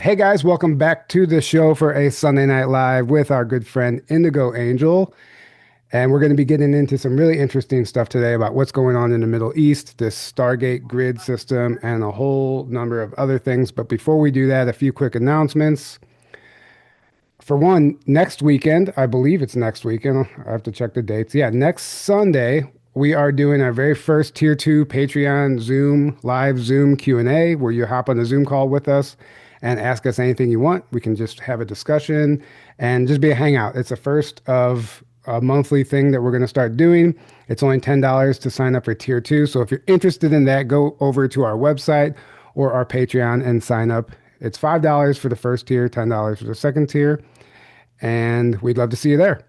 Hey guys, welcome back to the show for a Sunday Night Live with our good friend IndigoAngel. And we're going to be getting into some really interesting stuff today about what's going on in the Middle East, this Stargate grid system, and a whole number of other things. But before we do that, a few quick announcements. For one, next weekend, I believe it's next weekend. I have to check the dates. Yeah, next Sunday, we are doing our very first Tier 2 Patreon Zoom, live Zoom Q&A, where you hop on a Zoom call with us and ask us anything you want. We can just have a discussion and just be a hangout. It's the first of a monthly thing that we're going to start doing. It's only $10 to sign up for Tier 2. So if you're interested in that, go over to our website or our Patreon and sign up. It's $5 for the first tier, $10 for the second tier, and we'd love to see you there.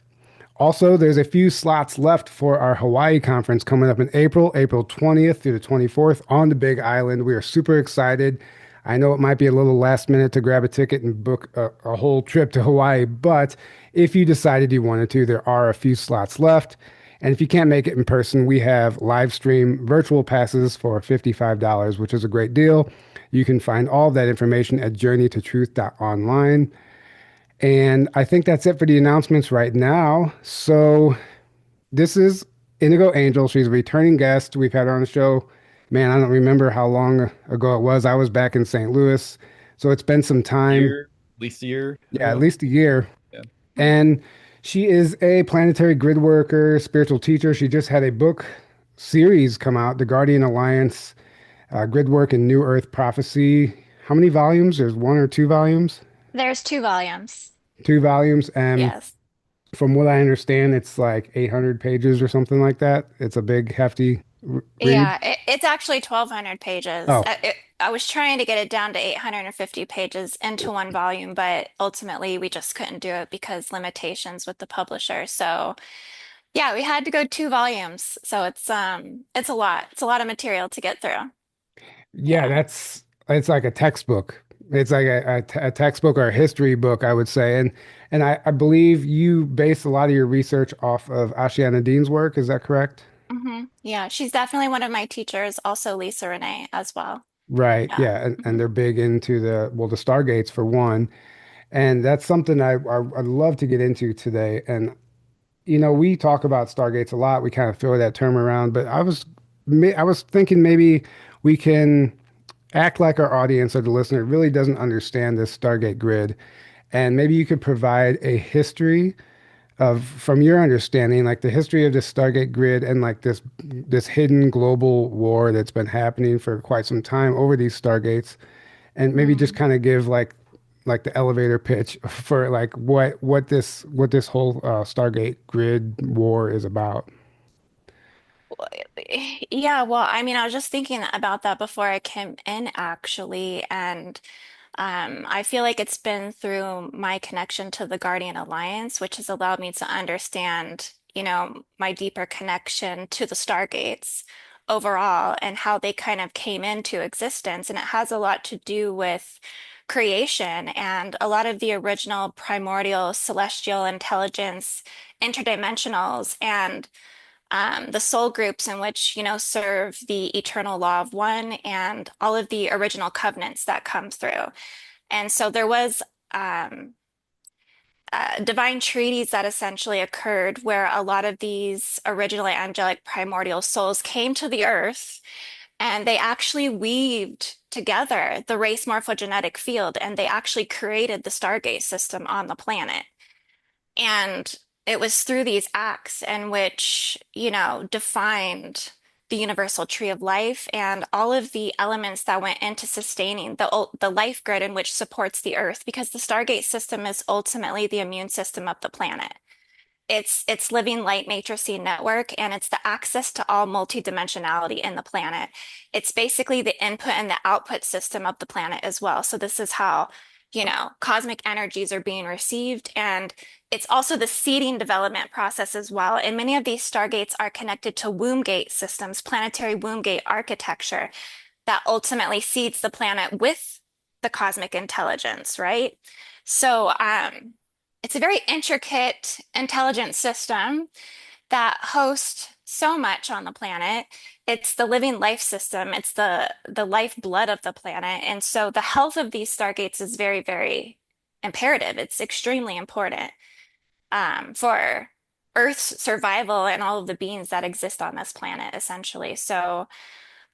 Also, there's a few slots left for our Hawaii conference coming up in April, April 20th through the 24th on the Big Island. We are super excited. I know it might be a little last minute to grab a ticket and book a whole trip to Hawaii, but if you decided you wanted to, there are a few slots left. And if you can't make it in person, we have live stream virtual passes for $55, which is a great deal. You can find all of that information at journeytotruth.online. And I think that's it for the announcements right now. So this is Indigo Angel. She's a returning guest. We've had her on the show. Man, I don't remember how long ago it was. I was back in St. Louis. So it's been some time. Year, at least a year Yeah, at ago. least a year. Yeah. And she is a planetary grid worker, spiritual teacher. She just had a book series come out, The Guardian Alliance, Gridwork and New Earth Prophecy. How many volumes? There's one or two volumes? There's two volumes. Two volumes. And Yes. from what I understand, it's like 800 pages or something like that. It's a big, hefty read. Yeah, it's actually 1,200 pages. Oh, I was trying to get it down to 850 pages into one volume, but ultimately we just couldn't do it because limitations with the publisher. So yeah, we had to go two volumes. So it's a lot. It's a lot of material to get through. yeah, Yeah. it's like a textbook. It's like a textbook or a history book, I would say. And I believe you base a lot of your research off of Ashiana Dean's work. Is that correct? Yeah, she's definitely one of my teachers, also Lisa Renee as well. Right. Yeah. Yeah. And hmm they're big into the Stargates for one. And that's something I'd love to get into today. And we talk about Stargates a lot. We kind of throw that term around, but I was thinking maybe we can act like our audience or the listener really doesn't understand this Stargate grid, and maybe you could provide a history of, from your understanding, like the history of this Stargate grid and like this hidden global war that's been happening for quite some time over these Stargates, and maybe just kind of give like the elevator pitch for like what this whole Stargate grid war is about. Yeah, well, I mean, I was just thinking about that before I came in, actually, and I feel like it's been through my connection to the Guardian Alliance, which has allowed me to understand, my deeper connection to the Stargates overall and how they kind of came into existence. And it has a lot to do with creation and a lot of the original primordial celestial intelligence, interdimensionals, and the soul groups in which, serve the eternal law of one and all of the original covenants that come through. And so there was divine treaties that essentially occurred where a lot of these originally angelic primordial souls came to the earth and they actually weaved together the race morphogenetic field and they actually created the Stargate system on the planet. And it was through these acts in which, defined the universal tree of life and all of the elements that went into sustaining the life grid in which supports the Earth, because the Stargate system is ultimately the immune system of the planet. It's living light matrixy network, and it's the access to all multidimensionality in the planet. It's basically the input and the output system of the planet as well. So this is how, cosmic energies are being received, and it's also the seeding development process as well. And many of these stargates are connected to womb gate systems, planetary womb gate architecture that ultimately seeds the planet with the cosmic intelligence, right? So, it's a very intricate intelligence system that hosts so much on the planet. It's the living life system. It's the lifeblood of the planet. And so the health of these stargates is very, very imperative. It's extremely important for Earth's survival and all of the beings that exist on this planet, essentially. So,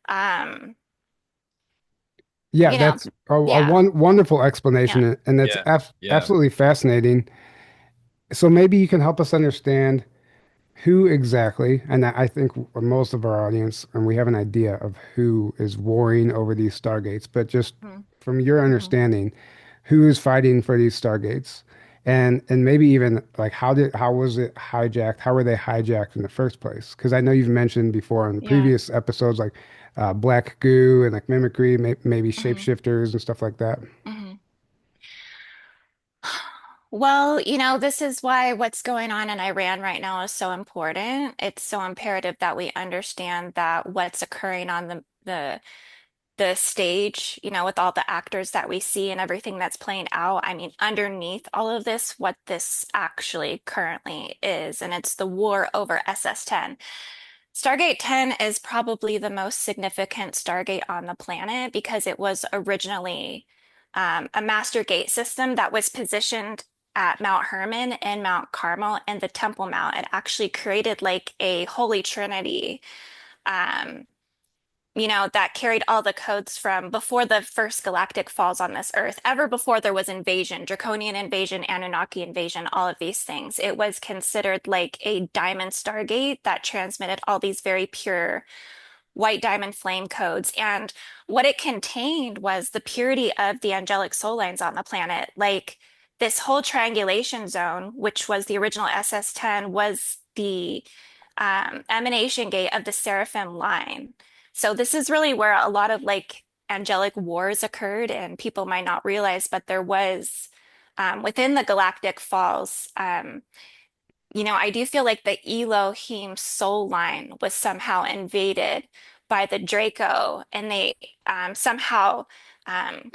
um, Yeah, you know, that's a yeah, wonderful yeah. explanation, and that's Yeah. Yeah. absolutely fascinating. So maybe you can help us understand who exactly, and I think most of our audience, and we have an idea of who is warring over these stargates, but just Mhm. from your Mhm. understanding, who is fighting for these stargates? And maybe even like how was it hijacked? How were they hijacked in the first place? Because I know you've mentioned before in Yeah. previous episodes like black goo and like mimicry, maybe Mhm. shapeshifters and stuff like that. Mhm. Well, this is why what's going on in Iran right now is so important. It's so imperative that we understand that what's occurring on the stage, with all the actors that we see and everything that's playing out. I mean, underneath all of this, what this actually currently is, and it's the war over SS10. Stargate 10 is probably the most significant Stargate on the planet because it was originally a master gate system that was positioned at Mount Hermon and Mount Carmel and the Temple Mount. It actually created like a holy trinity, um, that carried all the codes from before the first galactic falls on this Earth, ever before there was invasion, Draconian invasion, Anunnaki invasion, all of these things. It was considered like a diamond stargate that transmitted all these very pure white diamond flame codes. And what it contained was the purity of the angelic soul lines on the planet. Like this whole triangulation zone, which was the original SS10, was the emanation gate of the seraphim line. So this is really where a lot of like angelic wars occurred, and people might not realize, but there was within the galactic falls. I do feel like the Elohim soul line was somehow invaded by the Draco, and they somehow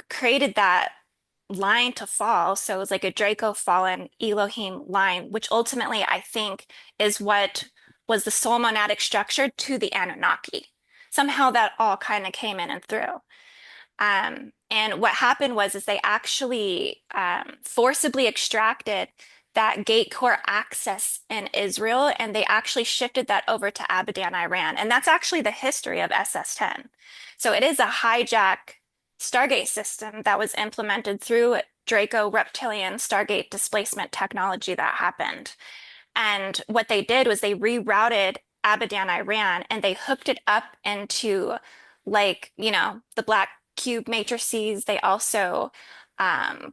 created that line to fall. So it was like a Draco fallen Elohim line, which ultimately I think is what was the soul monadic structure to the Anunnaki. Somehow that all kind of came in and through. And what happened was is they actually forcibly extracted that gate core access in Israel, and they actually shifted that over to Abadan, Iran. And that's actually the history of SS10. So it is a hijack Stargate system that was implemented through Draco reptilian Stargate displacement technology that happened. And what they did was they rerouted Abadan, Iran, and they hooked it up into like, the black cube matrices. They also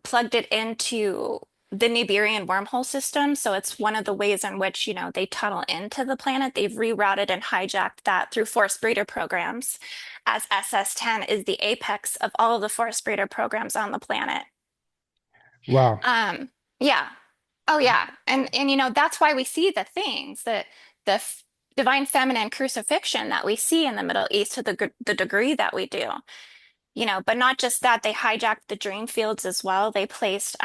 plugged it into the Nibirian wormhole system. So it's one of the ways in which, they tunnel into the planet. They've rerouted and hijacked that through force breeder programs, as SS10 is the apex of all of the force breeder programs on the planet. Wow. Um, yeah. Oh yeah. And that's why we see the things that the divine feminine crucifixion that we see in the Middle East to the degree that we do. But not just that, they hijacked the dream fields as well. They placed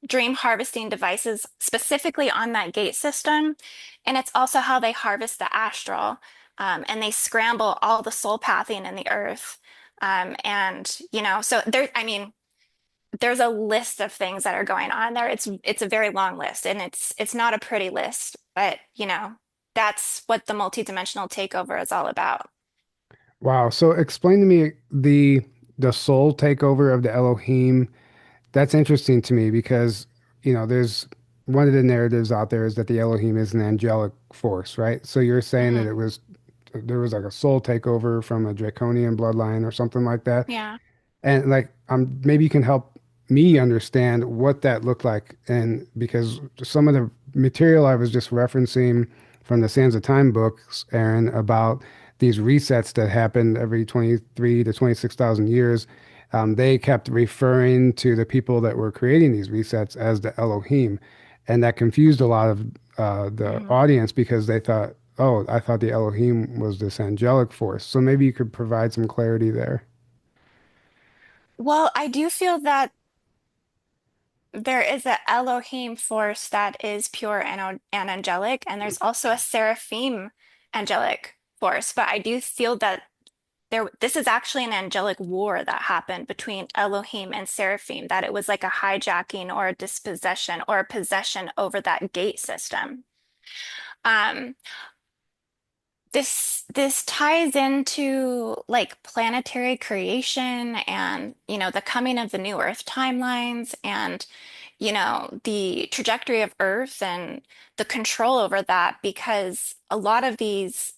dream harvesting devices specifically on that gate system. And it's also how they harvest the astral. And they scramble all the soul pathing in the earth. So there, I mean, there's a list of things that are going on there. It's a very long list, and it's not a pretty list, but that's what the multidimensional takeover is all about. Wow. So explain to me the soul takeover of the Elohim. That's interesting to me because, there's one of the narratives out there is that the Elohim is an angelic force, right? So you're saying that Hmm. there was like a soul takeover from a draconian bloodline or something like that. Yeah. And like, maybe you can help me understand what that looked like. And because some of the material I was just referencing from the Sands of Time books, Aaron, about these resets that happened every 23 to 26,000 years, they kept referring to the people that were creating these resets as the Elohim. And that confused a lot of the Hmm. audience because they thought, oh, I thought the Elohim was this angelic force. So maybe you could provide some clarity there. Well, I do feel that there is a Elohim force that is pure and angelic, and there's also a seraphim angelic force, but I do feel that this is actually an angelic war that happened between Elohim and Seraphim, that it was like a hijacking or a dispossession or a possession over that gate system. Um, this ties into like planetary creation and the coming of the new Earth timelines and the trajectory of Earth and the control over that because a lot of these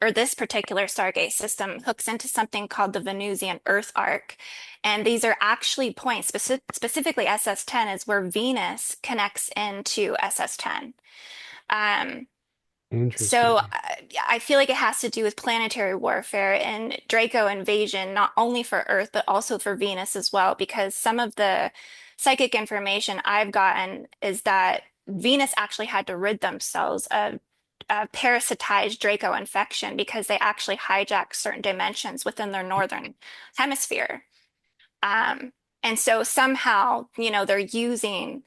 or this particular Stargate system hooks into something called the Venusian Earth arc. And these are actually points, specifically SS10 is where Venus connects into SS10. Um, so Interesting. I feel like it has to do with planetary warfare and Draco invasion, not only for Earth, but also for Venus as well, because some of the psychic information I've gotten is that Venus actually had to rid themselves of a parasitized Draco infection because they actually hijacked certain dimensions within their northern hemisphere. Um, and so somehow, they're using,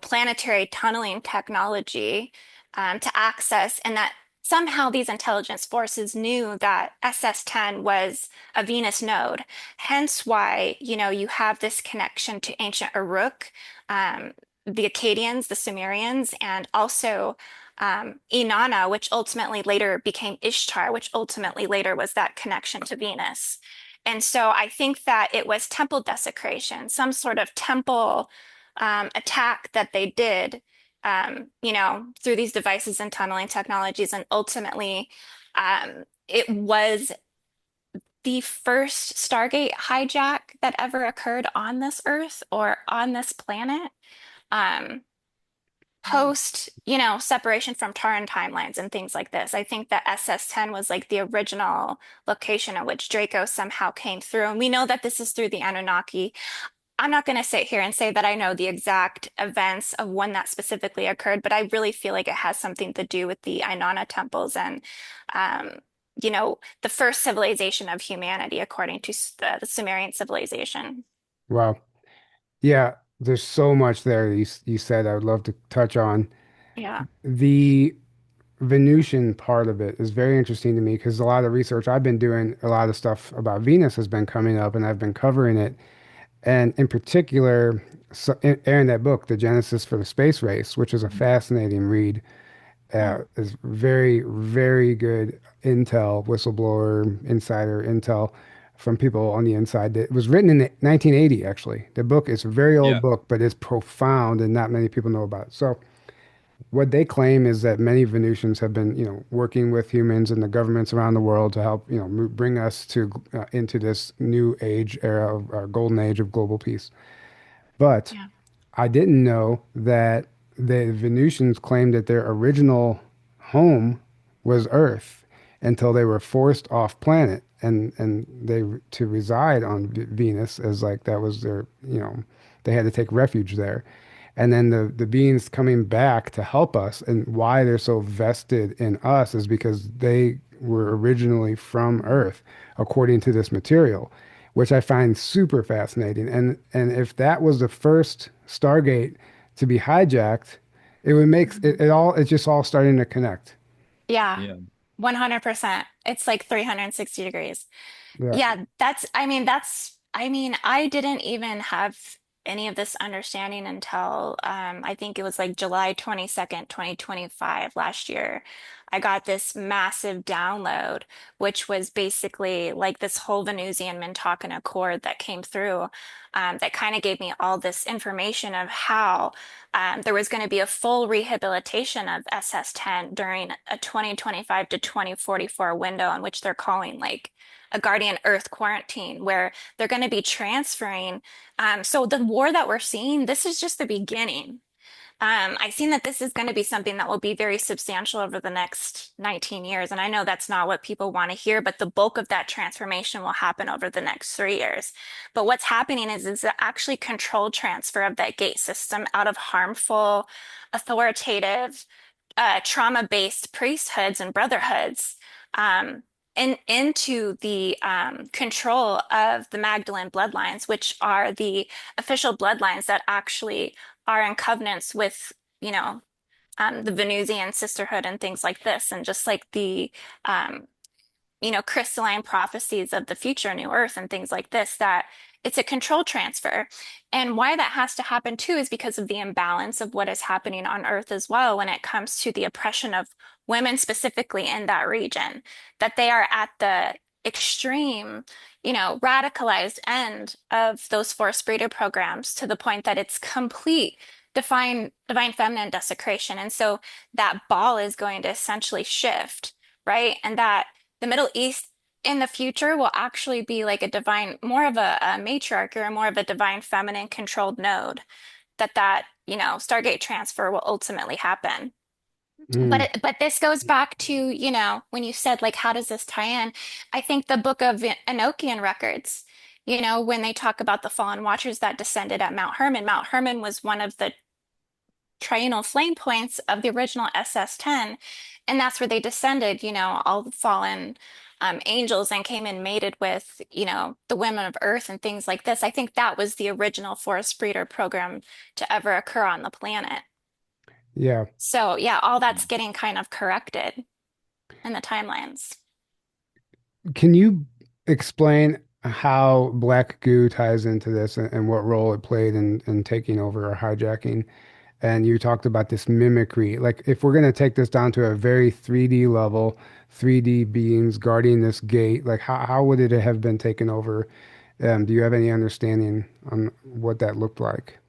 planetary tunneling technology to access, and that somehow these intelligence forces knew that SS10 was a Venus node. Hence why, you have this connection to ancient Uruk, um, the Akkadians, the Sumerians, and also Inanna, which ultimately later became Ishtar, which ultimately later was that connection to Venus. And so I think that it was temple desecration, some sort of temple attack that they did, through these devices and tunneling technologies. And ultimately, it was the first Stargate hijack that ever occurred on this Earth or on this planet. Um, Post, separation from Taran timelines and things like this. I think that SS10 was like the original location at which Draco somehow came through. And we know that this is through the Anunnaki. I'm not going to sit here and say that I know the exact events of when that specifically occurred, but I really feel like it has something to do with the Inanna temples and, um, the first civilization of humanity, according to the Sumerian civilization. Wow. Yeah, there's so much there you said I would love to touch on. Yeah. The Venusian part of it is very interesting to me because a lot of research I've been doing, a lot of stuff about Venus has been coming up and I've been covering it. And in particular, so, Aaron, that book, The Genesis for the Space Race, which is a fascinating read, Mm. is very, very good intel, whistleblower, insider intel from people on the inside. It was written in 1980, actually. The book is a very old Yeah. book, but it's profound and not many people know about it. So what they claim is that many Venusians have been, working with humans and the governments around the world to help, bring us to into this new age era of our golden age of global peace. But Yeah. I didn't know that the Venusians claimed that their original home was Earth until they were forced off planet and they to reside on Venus as like that was their, they had to take refuge there. And then the beings coming back to help us and why they're so vested in us is because they were originally from Earth, according to this material, which I find super fascinating. And if that was the first Stargate to be hijacked, it would make it's just all starting to connect. Yeah. Yeah. 100%. It's like 360 degrees. Yeah. Yeah, I didn't even have any of this understanding until I think it was like July 22nd, 2025 last year. I got this massive download, which was basically like this whole Venusian Mintakan Accord that came through, that kind of gave me all this information of how there was going to be a full rehabilitation of SS10 during a 2025 to 2044 window in which they're calling like a Guardian Earth quarantine where they're going to be transferring. So the war that we're seeing, this is just the beginning. I've seen that this is going to be something that will be very substantial over the next 19 years. And I know that's not what people want to hear, but the bulk of that transformation will happen over the next 3 years. But what's happening is actually controlled transfer of that gate system out of harmful, authoritative, trauma-based priesthoods and brotherhoods. Um, and into the control of the Magdalene bloodlines, which are the official bloodlines that actually are in covenants with, the Venusian sisterhood and things like this, and just like the um, crystalline prophecies of the future new earth and things like this, that it's a control transfer. And why that has to happen too is because of the imbalance of what is happening on earth as well when it comes to the oppression of women specifically in that region, that they are at the extreme, radicalized end of those forced breeder programs to the point that it's complete divine feminine desecration. And so that ball is going to essentially shift, right? And that the Middle East in the future will actually be like a divine, more of a matriarch or more of a divine feminine controlled node Stargate transfer will ultimately happen. Mm, But this goes back to, when you said like how does this tie in? I think the book of Enochian records, when they talk about the fallen watchers that descended at Mount Hermon. Mount Hermon was one of the triennial flame points of the original SS10. And that's where they descended, all the fallen angels and came and mated with, the women of Earth and things like this. I think that was the original forest breeder program to ever occur on the planet. yeah. So, yeah, all that's getting kind of corrected in the timelines. Can you explain how black goo ties into this and what role it played in taking over or hijacking? And you talked about this mimicry. Like, if we're going to take this down to a very 3D level, 3D beings guarding this gate, like, how would it have been taken over? Do you have any understanding on what that looked like?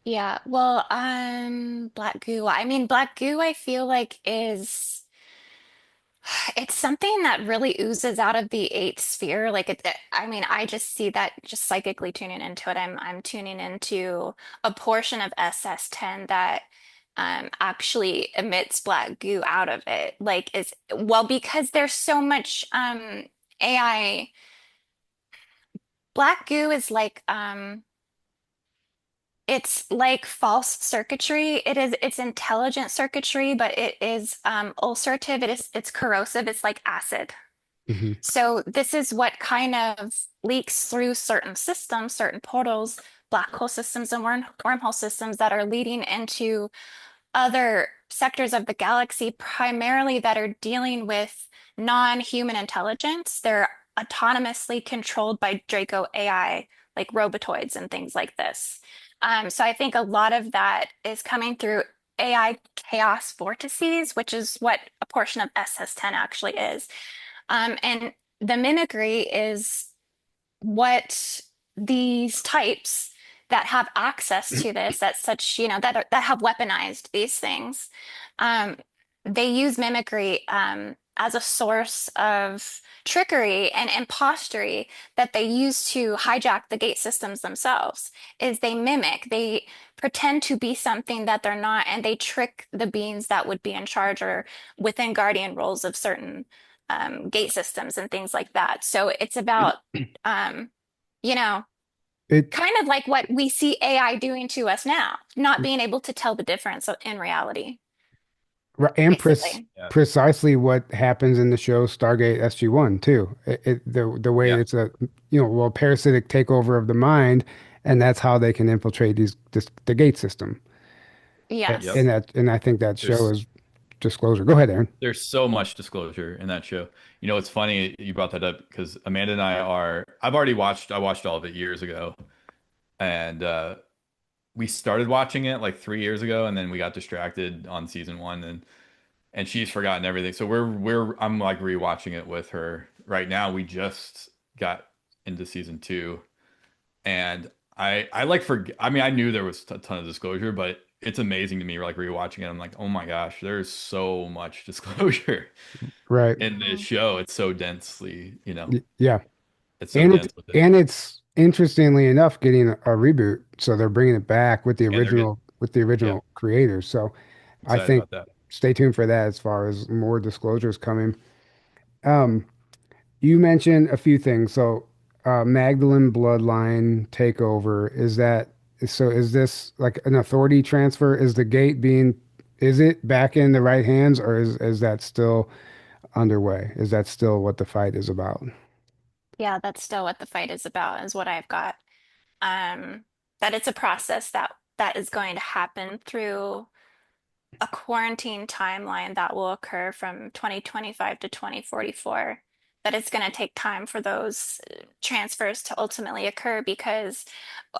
Yeah, well, black goo. I mean, black goo, I feel like is it's something that really oozes out of the eighth sphere. I mean, I just see that just psychically tuning into it. I'm tuning into a portion of SS10 that actually emits black goo out of it. Like is well, because there's so much AI. Black goo is like it's like false circuitry. It's intelligent circuitry, but it is ulcerative. It's corrosive. It's like acid. Hmm. So this is what kind of leaks through certain systems, certain portals, black hole systems and wormhole systems that are leading into other sectors of the galaxy, primarily that are dealing with non-human intelligence. They're autonomously controlled by Draco AI, like robotoids and things like this. So I think a lot of that is coming through AI chaos vortices, which is what a portion of SS10 actually is. And the mimicry is what these types that have access to this at such, that have weaponized these things, um, they use mimicry as a source of trickery and impostery that they use to hijack the gate systems themselves. Is they mimic, they pretend to be something that they're not, and they trick the beings that would be in charge or within guardian roles of certain gate systems and things like that. So it's about um, you know, It kind of like what we see AI doing to us now, not being able to tell the difference in reality, and basically. Yeah. precisely what happens in the show Stargate SG-1 too. The way Yeah. it's a well, parasitic takeover of the mind, and that's how they can infiltrate the gate system. Yep. Yes. And I think that show There's is disclosure. Go ahead, Aaron. there's so much disclosure in that show. It's funny you brought that up because Amanda and I watched all of it years ago, and we started watching it like 3 years ago, and then we got distracted on season one, and she's forgotten everything. So I'm like rewatching it with her right now. We just got into season two, and I like I mean, I knew there was a ton of disclosure, but it's amazing to me like rewatching it. I'm like, oh my gosh, there's so much disclosure Right. in this Mhm. show. It's so densely, Yeah. it's so And it's dense with it. and it's interestingly enough getting a reboot, so they're bringing it back with And they're getting, the yeah, original creators. So I excited think about that. stay tuned for that as far as more disclosures coming. Um, you mentioned a few things. So Magdalene bloodline takeover, is this like an authority transfer? Is it back in the right hands, or is that still underway? Is that still what the fight is about? Yeah, that's still what the fight is about, is what I've got. That it's a process that is going to happen through. a quarantine timeline that will occur from 2025 to 2044, that it's going to take time for those transfers to ultimately occur because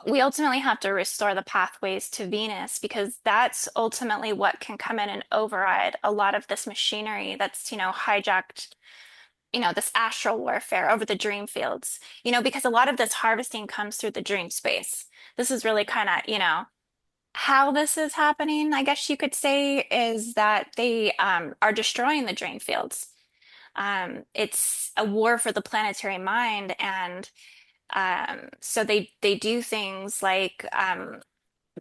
we ultimately have to restore the pathways to Venus because that's ultimately what can come in and override a lot of this machinery that's, hijacked, this astral warfare over the dream fields, because a lot of this harvesting comes through the dream space. This is really kind of, how this is happening, I guess you could say, is that they are destroying the drain fields. It's a war for the planetary mind, and so they do things like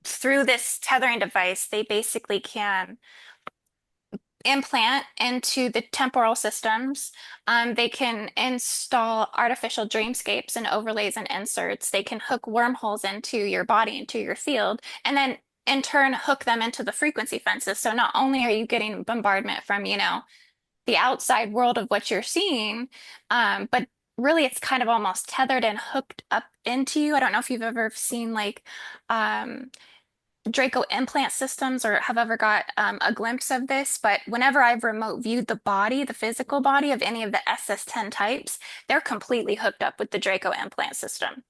through this tethering device, they basically can implant into the temporal systems. They can install artificial dreamscapes and overlays and inserts. They can hook wormholes into your body, into your field, and then in turn hook them into the frequency fences. So not only are you getting bombardment from, the outside world of what you're seeing, but really it's kind of almost tethered and hooked up into you. I don't know if you've ever seen like Draco implant systems or have ever got a glimpse of this, but whenever I've remote viewed the body, the physical body of any of the SS10 types, they're completely hooked up with the Draco implant system.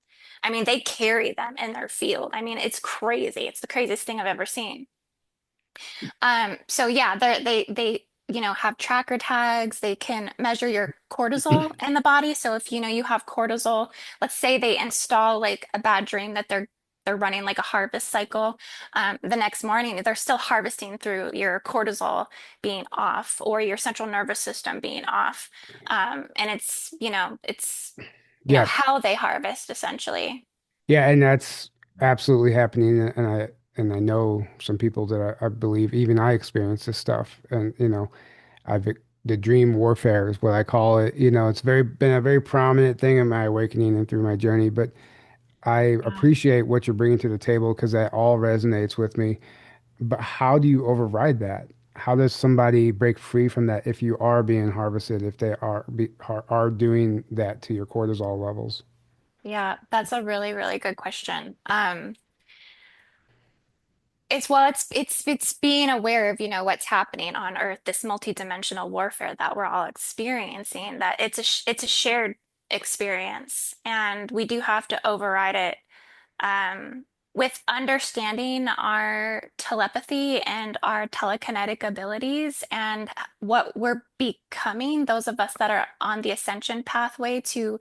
I mean, they carry them in their field. I mean, it's crazy. It's the craziest thing I've ever seen. So yeah, they have tracker tags. They can measure your cortisol in the body. So if you have cortisol, let's say they install like a bad dream that they're running like a harvest cycle. The next morning, they're still harvesting through your cortisol being off or your central nervous system being off. And it's Yeah, how they harvest essentially. yeah, and that's absolutely happening. And I know some people that I believe even I experience this stuff, and I've the dream warfare is what I call it. It's been a very prominent thing in my awakening and through my journey. But I Yeah. appreciate what you're bringing to the table because that all resonates with me. But how do you override that? How does somebody break free from that if you are being harvested, if they are doing that to your cortisol levels? Yeah, that's a really, really good question. It's being aware of, what's happening on Earth, this multidimensional warfare that we're all experiencing, that it's a shared experience, and we do have to override it with understanding our telepathy and our telekinetic abilities and what we're becoming, those of us that are on the ascension pathway to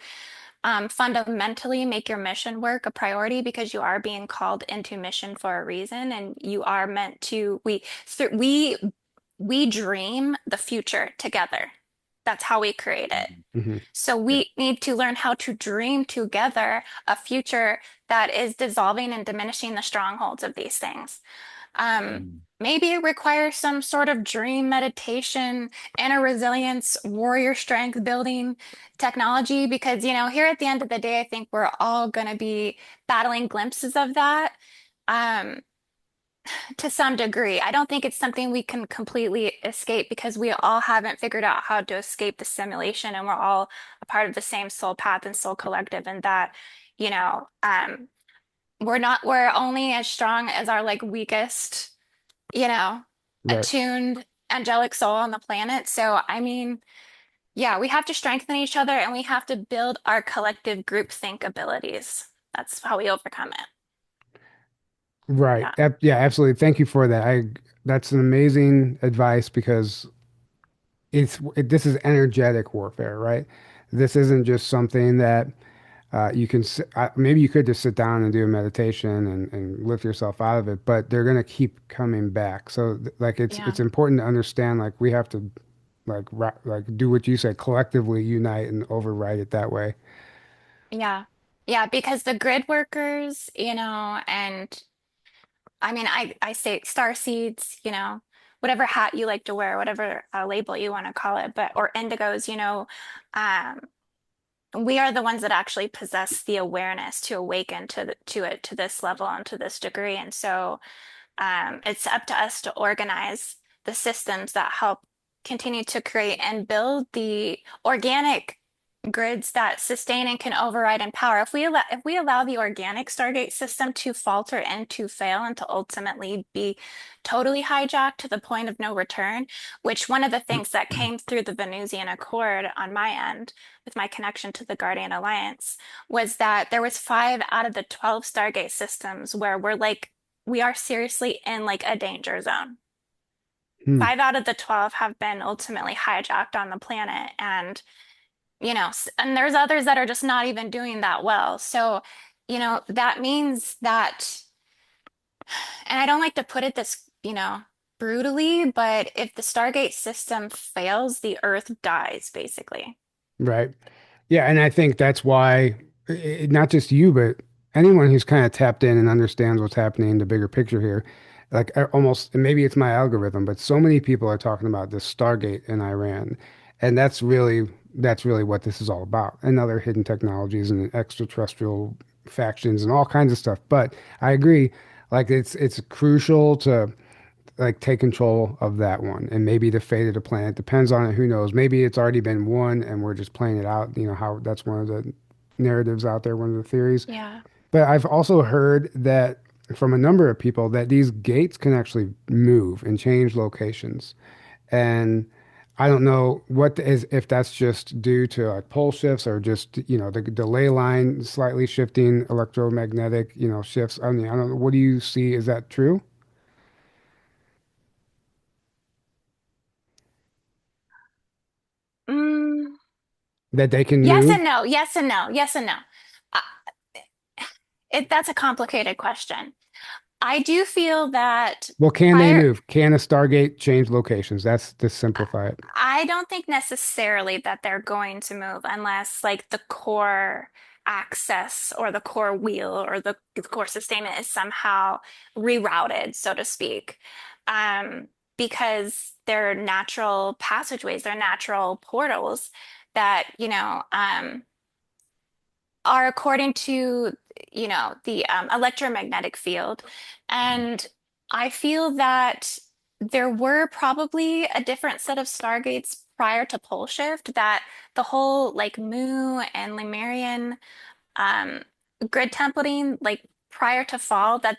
fundamentally make your mission work a priority because you are being called into mission for a reason and you are meant to we dream the future together. That's how we create it. Mhm. Hmm. So Yeah. we need to learn how to dream together a future that is dissolving and diminishing the strongholds of these things. Mhm. Maybe it requires some sort of dream meditation, inner resilience, warrior strength building technology, because, here at the end of the day, I think we're all going to be battling glimpses of that um, to some degree. I don't think it's something we can completely escape because we all haven't figured out how to escape the simulation, and we're all a part of the same soul path and soul collective, and that, you know, um, we're only as strong as our like weakest you know, Right. attuned angelic soul on the planet. So, I mean, yeah, we have to strengthen each other and we have to build our collective groupthink abilities. That's how we overcome it. Right. Yeah. Yeah, absolutely. Thank you for that. That's an amazing advice because this is energetic warfare, right? This isn't just something that maybe you could just sit down and do a meditation and lift yourself out of it, but they're going to keep coming back. So like Yeah. it's important to understand like we have to like do what you said, collectively unite and override it that way. Yeah. Yeah, because the grid workers, and I mean, I say star seeds, whatever hat you like to wear, whatever label you want to call it, but or indigos, um, we are the ones that actually possess the awareness to awaken to it to this level and to this degree. And so it's up to us to organize the systems that help continue to create and build the organic grids that sustain and can override and power. If we allow the organic Stargate system to falter and to fail and to ultimately be totally hijacked to the point of no return, which one of the things that came through the Venusian Accord on my end with my connection to the Guardian Alliance was that there was 5 out of the 12 Stargate systems where we are seriously in like a danger zone. Hmm. 5 out of the 12 have been ultimately hijacked on the planet, and and there's others that are just not even doing that well. So, that means that, and I don't like to put it this, brutally, but if the Stargate system fails, the Earth dies, basically. Right. Yeah, and I think that's why not just you, but anyone who's kind of tapped in and understands what's happening in the bigger picture here, like almost, and maybe it's my algorithm, but so many people are talking about this Stargate in Iran, and that's really what this is all about, and other hidden technologies and extraterrestrial factions and all kinds of stuff. But I agree, like it's crucial to like take control of that one, and maybe the fate of the planet depends on it. Who knows? Maybe it's already been won and we're just playing it out. You know how that's one of the narratives out there, one of the theories. Yeah. But I've also heard that from a number of people that these gates can actually move and change locations. And I don't know what is if that's just due to like pole shifts or just the delay line slightly shifting electromagnetic shifts. I mean, I don't know. What do you see? Is that true Mm, that they can yes move? and no. Yes and no. Yes and no. Uh, that's a complicated question. I do feel that Well, can they prior. move? Can a Stargate change locations? That's to simplify it. I don't think necessarily that they're going to move unless like the core access or the core wheel or the core sustainment is somehow rerouted, so to speak. Um, because they're natural passageways, they're natural portals that, are according to, the electromagnetic field. And I feel that there were probably a different set of stargates prior to pole shift, that the whole like Mu and Lemurian um, grid templating, like prior to fall, that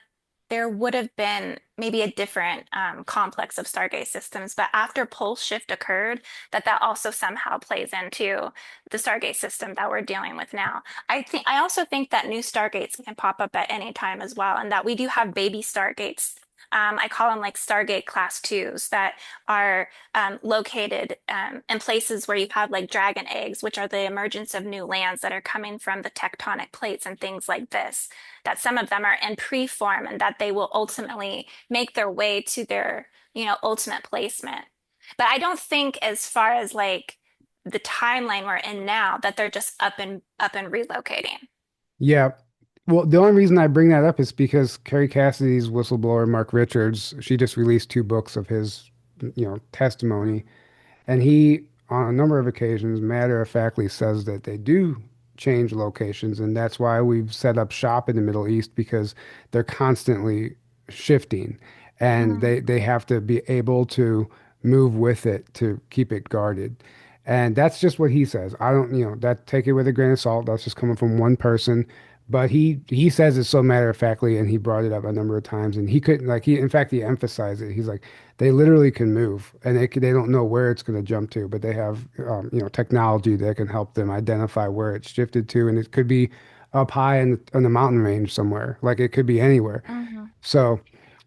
there would have been maybe a different complex of Stargate systems. But after pole shift occurred, that also somehow plays into the Stargate system that we're dealing with now. I also think that new Stargates can pop up at any time as well, and that we do have baby Stargates. I call them like Stargate class twos that are located in places where you have like dragon eggs, which are the emergence of new lands that are coming from the tectonic plates and things like this. That some of them are in pre-form and that they will ultimately make their way to their, ultimate placement. But I don't think as far as like the timeline we're in now that they're just up and relocating. Yeah. Well, the only reason I bring that up is because Carrie Cassidy's whistleblower, Mark Richards, she just released 2 books of his, testimony. And he, on a number of occasions, matter of factly says that they do change locations. And that's why we've set up shop in the Middle East because they're constantly shifting and Mm, they have to be able to move with it to keep it guarded. And that's just what he says. I don't, that take it with a grain of salt. That's just coming from one person. But he says it so matter of factly, and he brought it up a number of times, and he couldn't like he in fact he emphasized it. He's like, they literally can move, and they don't know where it's going to jump to, but they have technology that can help them identify where it's shifted to, and it could be up high in the mountain range somewhere, like it could be anywhere. mhm. So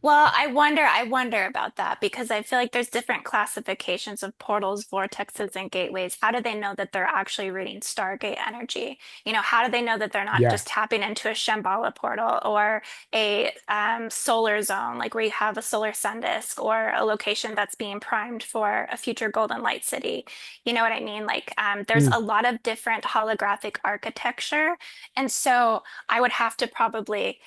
Well, I wonder about that because I feel like there's different classifications of portals, vortexes, and gateways. How do they know that they're actually reading Stargate energy? How do they know that they're not yeah, just tapping into a Shambhala portal or a solar zone, like where you have a solar sun disk or a location that's being primed for a future golden light city? You know what I mean? Like, there's Mm. a lot of different holographic architecture, and so I would have to probably,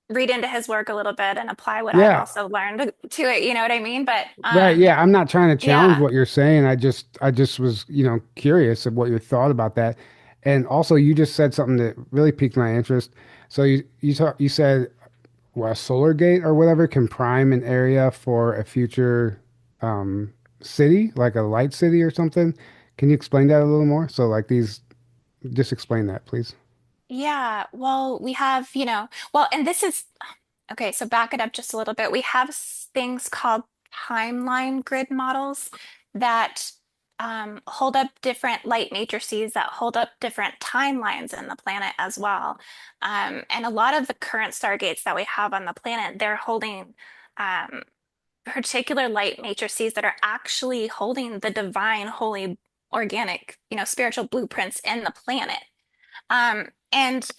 read into his work a little bit and apply what I've yeah, also learned to it, you know what I mean? But right, yeah. I'm not trying to challenge yeah. what you're saying. I just was curious of what your thought about that, and also you just said something that really piqued my interest. So you said well, a solar gate or whatever can prime an area for a future city, like a light city or something. Can you explain that a little more? So like these. just explain that, please. Yeah, well, we have, well, and this is okay, so back it up just a little bit. We have things called timeline grid models that hold up different light matrices that hold up different timelines in the planet as well. And a lot of the current stargates that we have on the planet, they're holding um, particular light matrices that are actually holding the divine, holy, organic, spiritual blueprints in the planet. And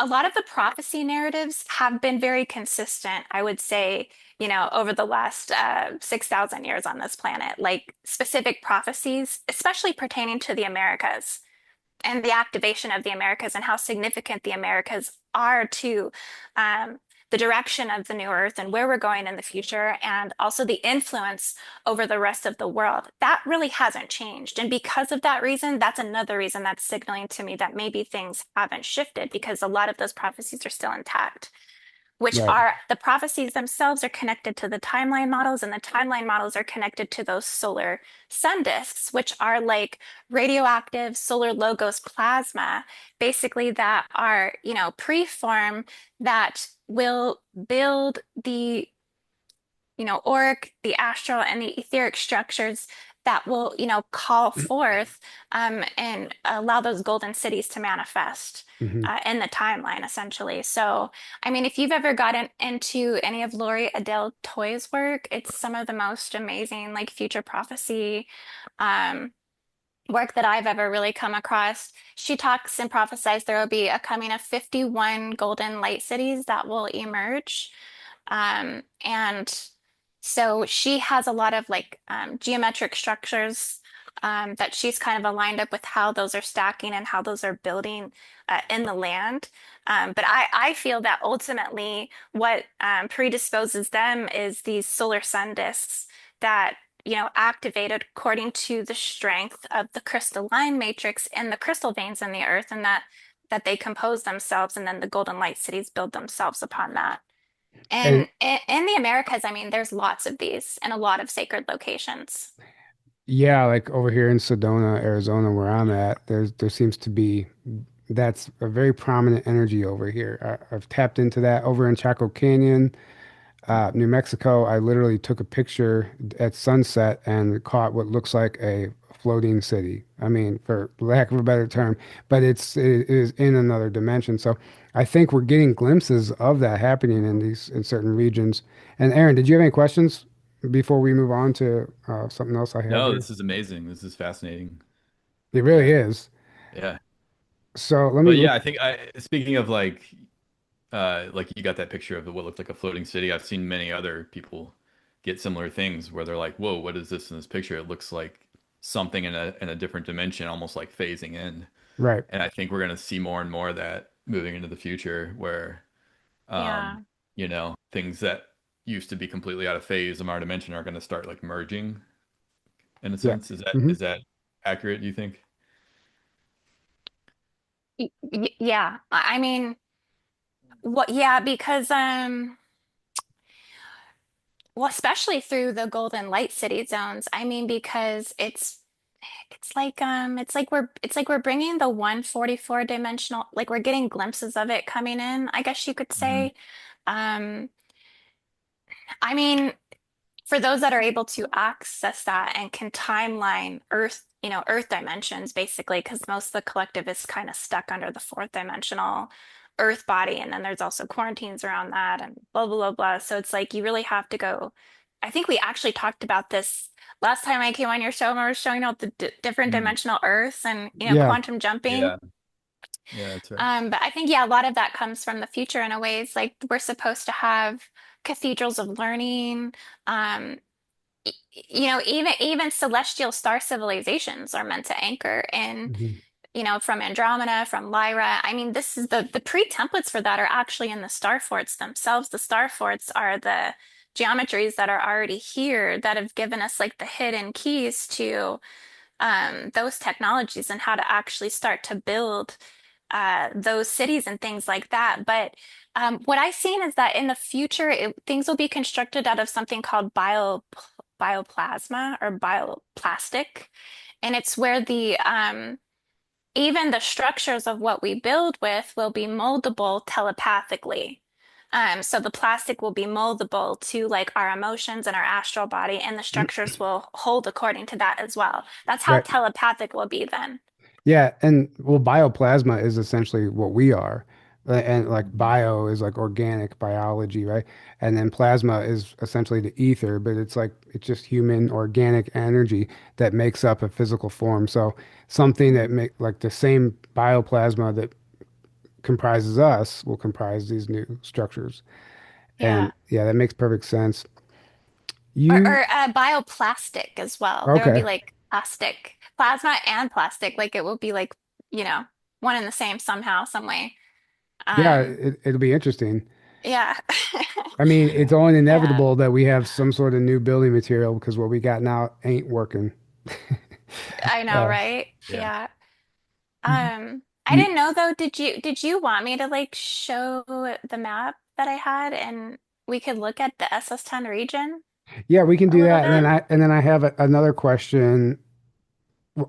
a lot of the prophecy narratives have been very consistent, I would say, over the last 6,000 years on this planet, like specific prophecies, especially pertaining to the Americas and the activation of the Americas and how significant the Americas are to the direction of the new Earth and where we're going in the future, and also the influence over the rest of the world. That really hasn't changed. And because of that reason, that's another reason that's signaling to me that maybe things haven't shifted because a lot of those prophecies are still intact, which Right. are the prophecies themselves are connected to the timeline models, and the timeline models are connected to those solar sun disks, which are like radioactive solar logos plasma, basically that are, preform that will build the auric, the astral, and the etheric structures that will, call forth and allow those golden cities to manifest Hmm. in the timeline, essentially. So, I mean, if you've ever gotten into any of Laurie Adele Toy's work, it's some of the most amazing, like, future prophecy um, work that I've ever really come across. She talks and prophesies there will be a coming of 51 golden light cities that will emerge. And so she has a lot of like geometric structures that she's kind of aligned up with how those are stacking and how those are building in the land. But I feel that ultimately what predisposes them is these solar sun disks that activated according to the strength of the crystalline matrix and the crystal veins in the earth, and that they compose themselves, and then the golden light cities build themselves upon that. And And in the Americas, I mean, there's lots of these in a lot of sacred locations. yeah, like over here in Sedona, Arizona, where I'm at, there seems to be that's a very prominent energy over here. I've tapped into that over in Chaco Canyon. New Mexico, I literally took a picture at sunset and caught what looks like a floating city. I mean, for lack of a better term, but it is in another dimension. So I think we're getting glimpses of that happening in these in certain regions. And Aaron, did you have any questions before we move on to something else I have No, here? this is amazing. This is fascinating. It really Yeah. is. Yeah. So let me But look. yeah, I think speaking of like you got that picture of what looked like a floating city. I've seen many other people get similar things where they're like, "Whoa, what is this in this picture? It looks like something in a different dimension, almost like phasing in." Right. And I think we're going to see more and more of that moving into the future where Yeah. things that used to be completely out of phase in our dimension are going to start like merging in a Yeah. sense. Is that Hmm. is that accurate, do you think? Yeah. I mean, what, yeah, because well, especially through the golden light city zones. I mean, because it's like we're bringing the 144 dimensional, like we're getting glimpses of it coming in, I guess you could Hmm. say. Um, I mean, for those that are able to access that and can timeline Earth, Earth dimensions basically, because most of the collective is kind of stuck under the fourth dimensional Earth body. And then there's also quarantines around that and blah, blah, blah, blah. So it's like you really have to go. I think we actually talked about this last time I came on your show and I was showing out the d different Hmm. dimensional Earths and, Yeah. quantum jumping. Yeah. Yeah, that's right. But I think, yeah, a lot of that comes from the future in a way. It's like we're supposed to have cathedrals of learning. Um, even celestial star civilizations are meant to anchor in, Hmm. from Andromeda, from Lyra. I mean, this is the pre-templates for that are actually in the star forts themselves. The star forts are the geometries that are already here that have given us like the hidden keys to those technologies and how to actually start to build those cities and things like that. But what I've seen is that in the future, things will be constructed out of something called bioplasma or bioplastic. And it's where even the structures of what we build with will be moldable telepathically. So the plastic will be moldable to like our emotions and our astral body, and the structures will hold according to that as well. That's how Right. telepathic will be then. Yeah, and well, bioplasma is essentially what we are. And like bio is like organic biology, right? And then plasma is essentially the ether, but it's like it's just human organic energy that makes up a physical form. So something that make like the same bioplasma that comprises us will comprise these new structures. And Yeah. yeah, that makes perfect sense. Or, You or bioplastic as well. There will be okay. like plastic, plasma and plastic. Like it will be like, you know, one and the same somehow, some way. Yeah, Um, it'll be interesting. yeah. I mean, it's only Yeah. inevitable that we have some sort of new building material because what we got now ain't working. I know, Uh, right? Yeah. Yeah. y- I you, didn't know though, did you want me to like show the map that I had and we could look at the SS10 region yeah, we can a do little that, and then bit? I have another question.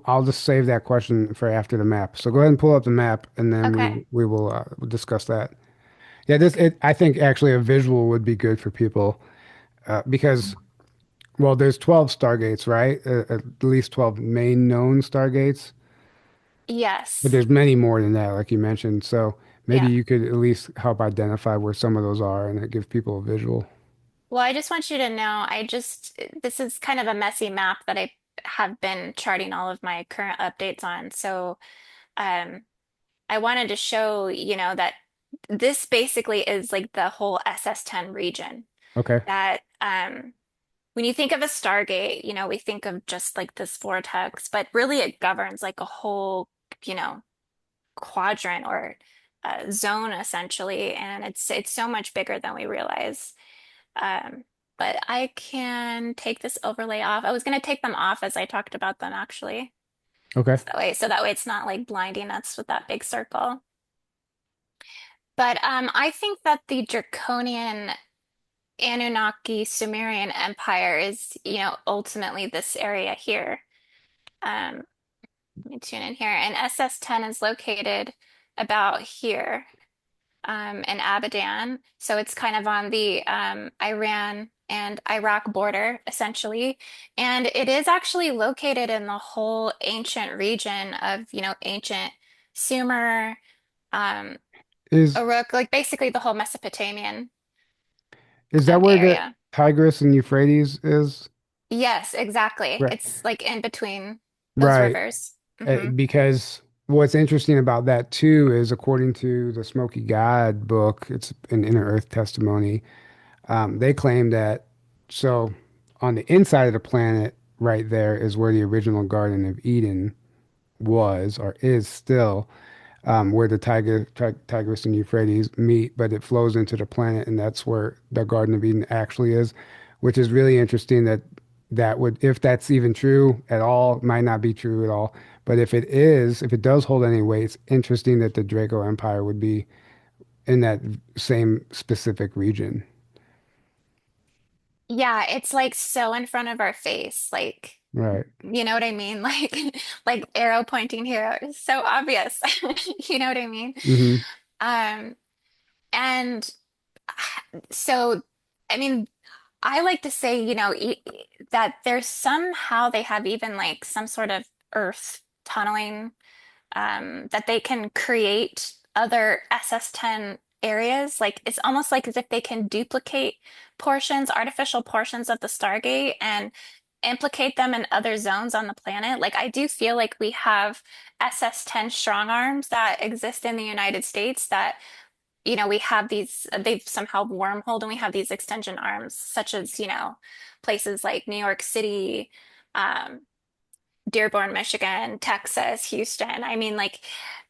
I'll just save that question for after the map. So go ahead and pull up the map, and then Okay. we will discuss that. Yeah, this Okay. it. I think actually a visual would be good for people because well, there's 12 stargates, right? At least 12 main known stargates. But Yes. there's many more than that, like you mentioned. So maybe Yeah. you could at least help identify where some of those are, and it gives people a visual. Well, I just want you to know, this is kind of a messy map that I have been charting all of my current updates on. So, um, I wanted to show, that this basically is like the whole SS10 region. Okay. That, when you think of a Stargate, we think of just like this vortex, but really it governs like a whole, you know, quadrant or zone essentially, and it's so much bigger than we realize. Um, but I can take this overlay off. I was going to take them off as I talked about them actually. Okay. So that way it's not like blinding us with that big circle. But I think that the draconian Anunnaki Sumerian Empire is, ultimately this area here. Um, Let me tune in here. And SS10 is located about here, in Abadan. So it's kind of on the Iran and Iraq border, essentially. And it is actually located in the whole ancient region of, ancient Sumer, um, Is Uruk, like basically the whole Mesopotamian is that where the area. Tigris and Euphrates is? Yes, exactly. Right. It's like in between those Right. rivers. Hmm. Because what's interesting about that too is according to the Smoky God book, it's an Inner Earth testimony. They claim that so on the inside of the planet, right there is where the original Garden of Eden was or is still, where the Tigris and Euphrates meet, but it flows into the planet, and that's where the Garden of Eden actually is, which is really interesting that that would, if that's even true at all, might not be true at all. But if it is, if it does hold any weight, it's interesting that the Draco Empire would be in that same specific region. Yeah, it's like so in front of our face. Like, Right. you know what I mean? Like arrow pointing here. It's so obvious. You know what I mean? Hmm. Um, and so, I mean, I like to say, that there's somehow they have even like some sort of earth tunneling, that they can create other SS10 areas. Like it's almost like as if they can duplicate artificial portions of the Stargate and implicate them in other zones on the planet. Like I do feel like we have SS10 strong arms that exist in the United States that, we have they've somehow wormholed and we have these extension arms, such as, places like New York City, um, Dearborn, Michigan, Texas, Houston. I mean, like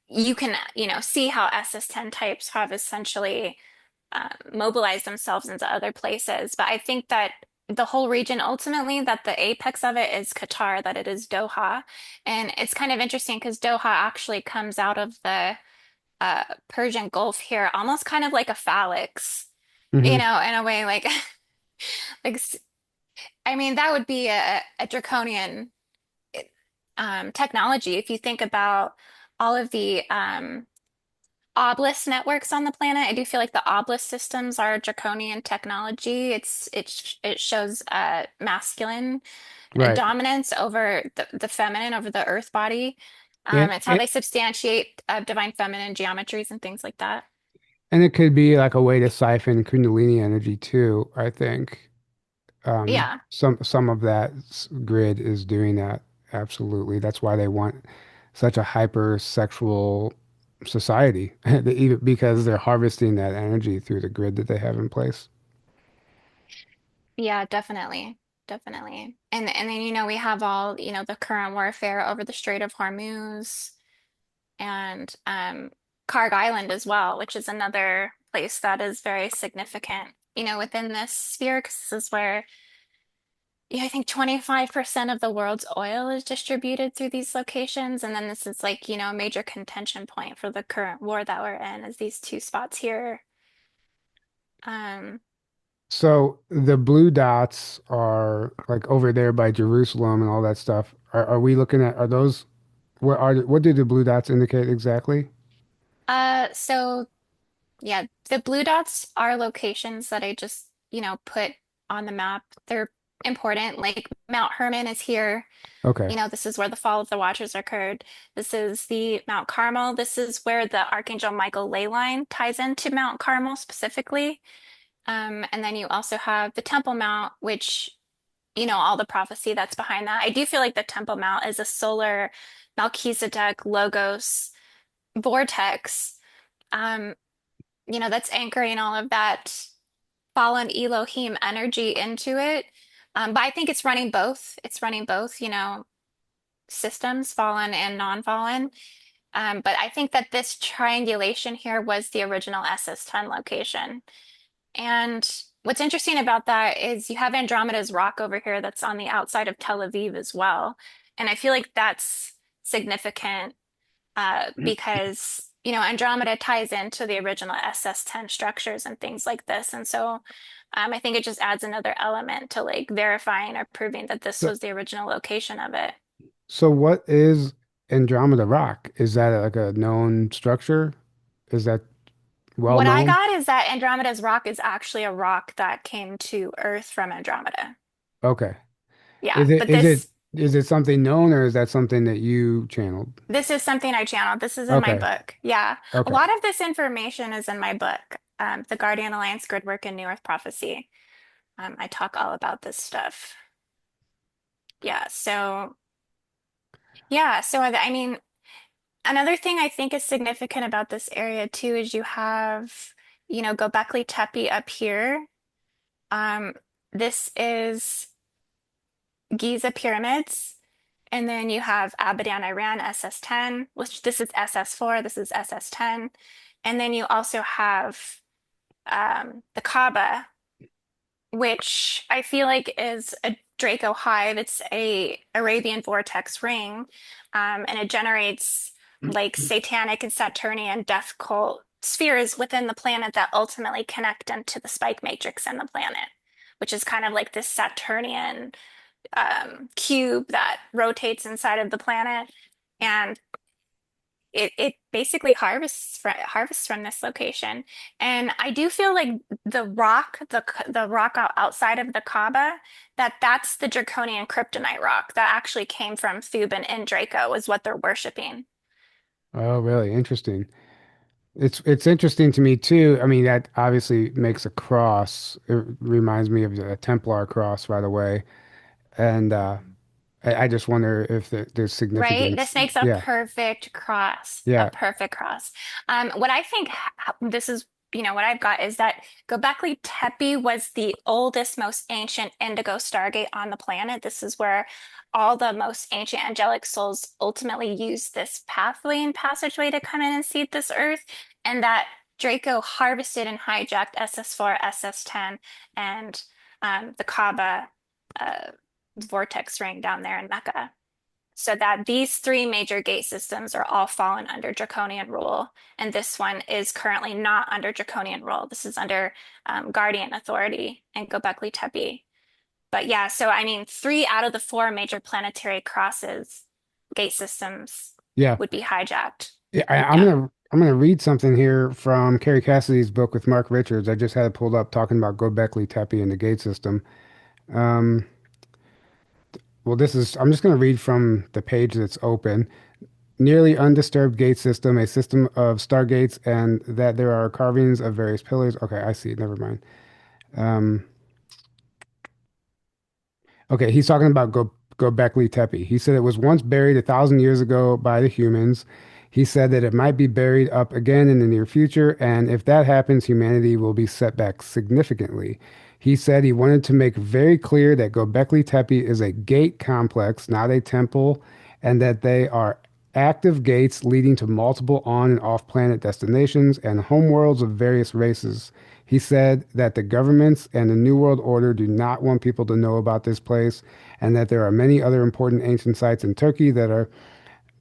you can, see how SS10 types have essentially mobilized themselves into other places. But I think that the whole region, ultimately, that the apex of it is Qatar, that it is Doha. And it's kind of interesting because Doha actually comes out of the Persian Gulf here, almost kind of like a phalanx, Hmm. in a way, like, like, I mean, that would be a draconian technology. If you think about all of the obelisk networks on the planet. I do feel like the obelisk systems are draconian technology. It shows masculine Right. dominance over the feminine, over the earth body. And, It's how and they substantiate divine feminine geometries and things like that. and it could be like a way to siphon kundalini energy too, I think. Yeah. Some of that grid is doing that. Absolutely. That's why they want such a hypersexual society, because they're harvesting that energy through the grid that they have in place. Yeah, definitely. Definitely. And then we have all, the current warfare over the Strait of Hormuz and Karg Island as well, which is another place that is very significant, within this sphere, because this is where, I think 25% of the world's oil is distributed through these locations. And then this is like, a major contention point for the current war that we're in, is these two spots here. Um, So the blue dots are like over there by Jerusalem and all that stuff. Are we looking at, are those, what do the blue dots indicate exactly? so yeah, the blue dots are locations that I just, put on the map. They're important. Like Mount Hermon is here. Okay. This is where the fall of the Watchers occurred. This is the Mount Carmel. This is where the Archangel Michael ley line ties into Mount Carmel specifically. And then you also have the Temple Mount, which, all the prophecy that's behind that. I do feel like the Temple Mount is a solar Melchizedek logos vortex. Um, that's anchoring all of that fallen Elohim energy into it. But I think it's running both. It's running both, systems, fallen and non-fallen. But I think that this triangulation here was the original SS10 location. And what's interesting about that is you have Andromeda's rock over here that's on the outside of Tel Aviv as well. And I feel like that's significant because, Andromeda ties into the original SS10 structures and things like this. And so I think it just adds another element to like verifying or proving that this So, was the original location of it. so what is Andromeda Rock? Is that like a known structure? Is that well What I known? got is that Andromeda's rock is actually a rock that came to Earth from Andromeda. Okay. Yeah, Is it but is it this is it something known, or is that something that you channeled? this is something I channeled. This is in my Okay. book. Yeah, a Okay. lot of this information is in my book, The Guardian Alliance, Gridwork, and New Earth Prophecy. I talk all about this stuff. Yeah, so I mean, another thing I think is significant about this area too is you have, Göbekli Tepe up here. Um, this is Giza pyramids. And then you have Abadan, Iran, SS10, which this is SS4, this is SS10. And then you also have the Kaaba, which I feel like is a Draco hive. It's a Arabian vortex ring, and it generates like satanic and Saturnian death cult spheres within the planet that ultimately connect into the spike matrix in the planet, which is kind of like this Saturnian cube that rotates inside of the planet, and it basically harvests from this location. And I do feel like the rock outside of the Kaaba, that's the draconian kryptonite rock that actually came from Thuban in Draco, is what they're worshiping. Oh, really? Interesting. It's interesting to me too. I mean, that obviously makes a cross. It reminds me of the Templar cross right away. And I just wonder if there's Right? significance. This makes a Yeah. perfect cross, a Yeah. perfect cross. What I think this is, what I've got is that Göbekli Tepe was the oldest, most ancient indigo stargate on the planet. This is where all the most ancient angelic souls ultimately use this pathway and passageway to come in and seed this earth, and that Draco harvested and hijacked SS4, SS10, and the Kaaba vortex ring down there in Mecca, so that these three major gate systems are all fallen under draconian rule. And this one is currently not under draconian rule. This is under guardian authority and Göbekli Tepe. But yeah, so I mean, three out of the four major planetary crosses, gate systems, Yeah. would be hijacked. Yeah, Yeah. I'm gonna read something here from Carrie Cassidy's book with Mark Richards. I just had it pulled up talking about Göbekli Tepe and the gate system. Um, well, this is I'm just gonna read from the page that's open. Nearly undisturbed gate system, a system of stargates, and that there are carvings of various pillars. Okay, I see. Never mind. Um, Okay, he's talking about Göbekli Tepe. He said it was once buried 1,000 years ago by the humans. He said that it might be buried up again in the near future, and if that happens, humanity will be set back significantly. He said he wanted to make very clear that Göbekli Tepe is a gate complex, not a temple, and that they are active gates leading to multiple on and off-planet destinations and homeworlds of various races. He said that the governments and the New World Order do not want people to know about this place, and that there are many other important ancient sites in Turkey that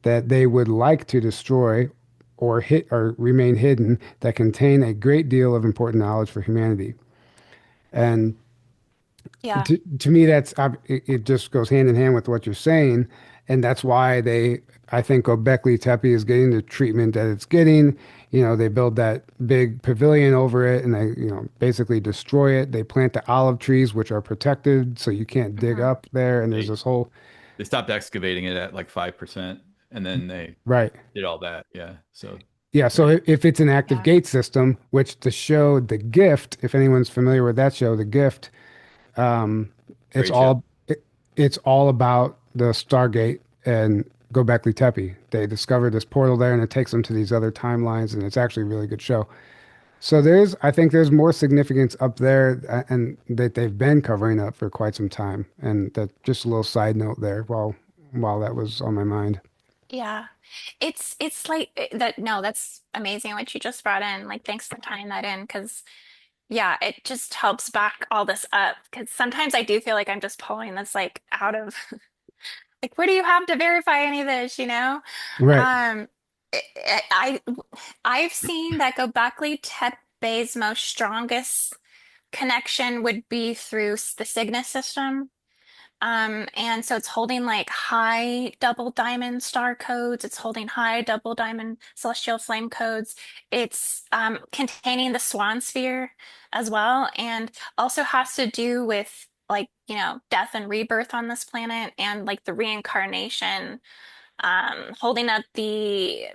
they would like to destroy or hit or remain hidden that contain a great deal of important knowledge for humanity. And Yeah. to me, it just goes hand in hand with what you're saying, and that's why I think Göbekli Tepe is getting the treatment that it's getting. You know, they build that big pavilion over it, and basically destroy it. They plant the olive trees, which are protected, so you can't dig Hmm. up there. And there's They this whole they stopped excavating it at like 5%, and then they right. did all that. Yeah. So Yeah, so great, if it's an active Yeah. gate system, which the show The Gift, if anyone's familiar with that show, The Gift, Um, it's great show. it's all about the Stargate and Göbekli Tepe. They discover this portal there, and it takes them to these other timelines, and it's actually a really good show. So I think there's more significance up there, and that they've been covering up for quite some time. And that just a little side note there, while that was on my mind. Yeah. It's like that. No, that's amazing what you just brought in. Like, thanks for tying that in because yeah, it just helps back all this up. Because sometimes I do feel like I'm just pulling this like out of like, where do you have to verify any of this, you know? Right. Um, I've seen that Gobekli Tepe's most strongest connection would be through the Cygnus system. And so it's holding like high double diamond star codes. It's holding high double diamond celestial flame codes. It's containing the swan sphere as well, and also has to do with like, death and rebirth on this planet and like the reincarnation, holding up the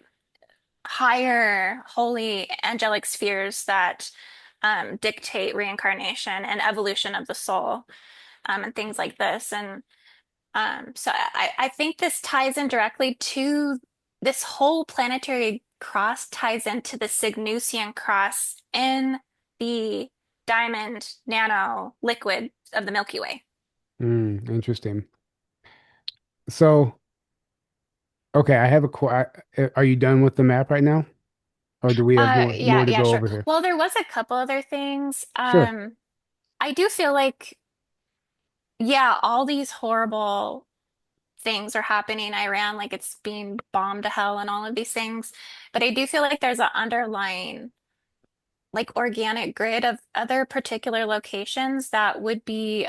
higher holy angelic spheres that dictate reincarnation and evolution of the soul, and things like this. And so I think this ties in directly to this whole planetary cross ties into the Cygnus cross in the diamond nano liquid of the Milky Way. Interesting. So, okay, I have are you done with the map right now, or do we have Yeah, more to yeah, go sure. over here? Well, there was a couple other things. Sure. I do feel like, yeah, all these horrible things are happening in Iran, like it's being bombed to hell and all of these things. But I do feel like there's an underlying like organic grid of other particular locations that would be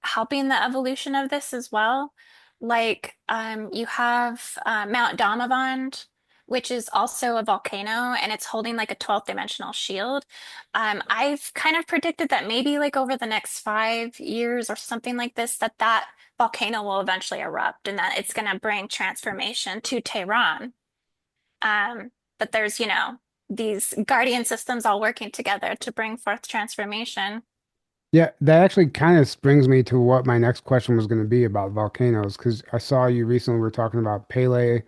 helping the evolution of this as well. Like you have Mount Damavand, which is also a volcano, and it's holding like a 12th dimensional shield. I've kind of predicted that maybe like over the next 5 years or something like this, that volcano will eventually erupt and that it's going to bring transformation to Tehran. But there's, these guardian systems all working together to bring forth transformation. Yeah, that actually kind of brings me to what my next question was going to be about volcanoes, because I saw you recently were talking about Pele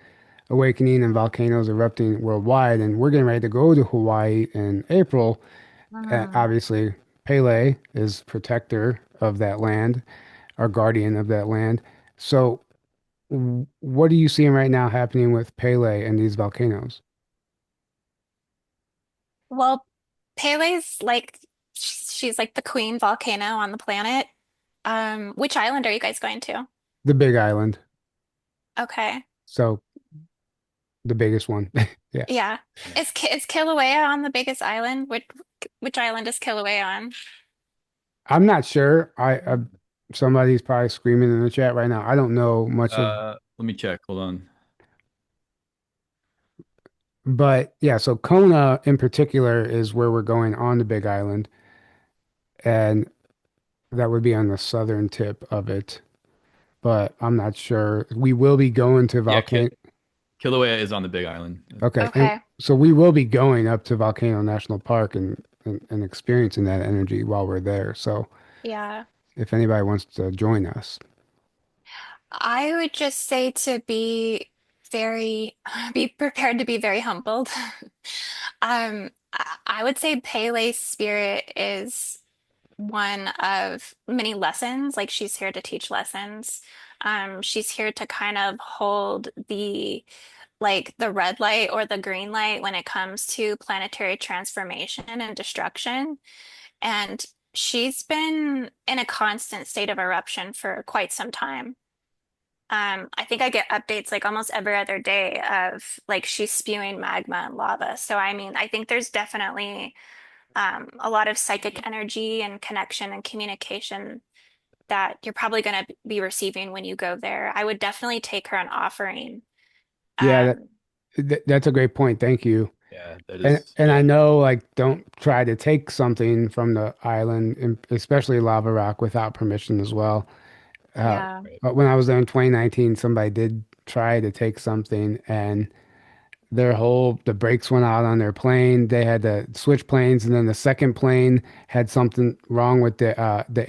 awakening and volcanoes erupting worldwide, and we're getting ready to go to Hawaii in April. Mhm. Obviously, Pele is protector of that land, our guardian of that land. So, what are you seeing right now happening with Pele and these volcanoes? Well, Pele's like she's like the queen volcano on the planet. Which island are you guys going to? The Big Island, Okay. so the biggest one. Yeah. Yeah. Is Kilauea on the biggest island? Which island is Kilauea on? I'm not sure. Somebody's probably screaming in the chat right now. I don't know much of. Let me check. Hold on. But yeah, so Kona in particular is where we're going on the Big Island, and that would be on the southern tip of it. But I'm not sure. We will be going to Yeah, Volcano. Kilauea is on the Big Island. Okay, and Okay. so we will be going up to Volcano National Park and experiencing that energy while we're there. So Yeah. if anybody wants to join us, I would just say to be very, be prepared to be very humbled. I would say Pele's spirit is one of many lessons. Like she's here to teach lessons. She's here to kind of hold the like the red light or the green light when it comes to planetary transformation and destruction. And she's been in a constant state of eruption for quite some time. I think I get updates like almost every other day of like she's spewing magma and lava. So I mean, I think there's definitely a lot of psychic energy and connection and communication that you're probably going to be receiving when you go there. I would definitely take her an offering. yeah, Um, that's a great point. Thank you. Yeah, that And is. and I Yeah, know like don't try to take something from the island, especially lava rock, without permission as well. Uh, yeah. right. but when I was there in 2019, somebody did try to take something, and the brakes went out on their plane. They had to switch planes, and then the second plane had something wrong with the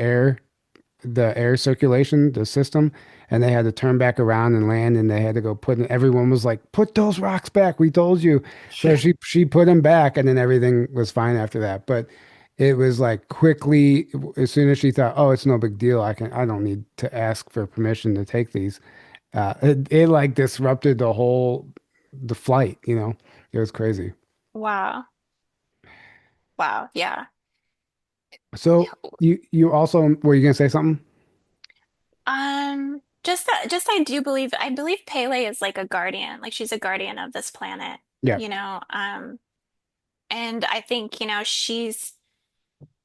air circulation, the system, and they had to turn back around and land, and they had to go put in, everyone was like, "Put those rocks back. We told you." So she put them back, and then everything was fine after that. But it was like quickly, as soon as she thought, "Oh, it's no big deal. I don't need to ask for permission to take these." It like disrupted the flight, you know. It was crazy. Wow. Wow. Yeah. So you also were you gonna say something? Just that, just I believe Pele is like a guardian, like she's a guardian of this planet, Yeah. you know. And I think, she's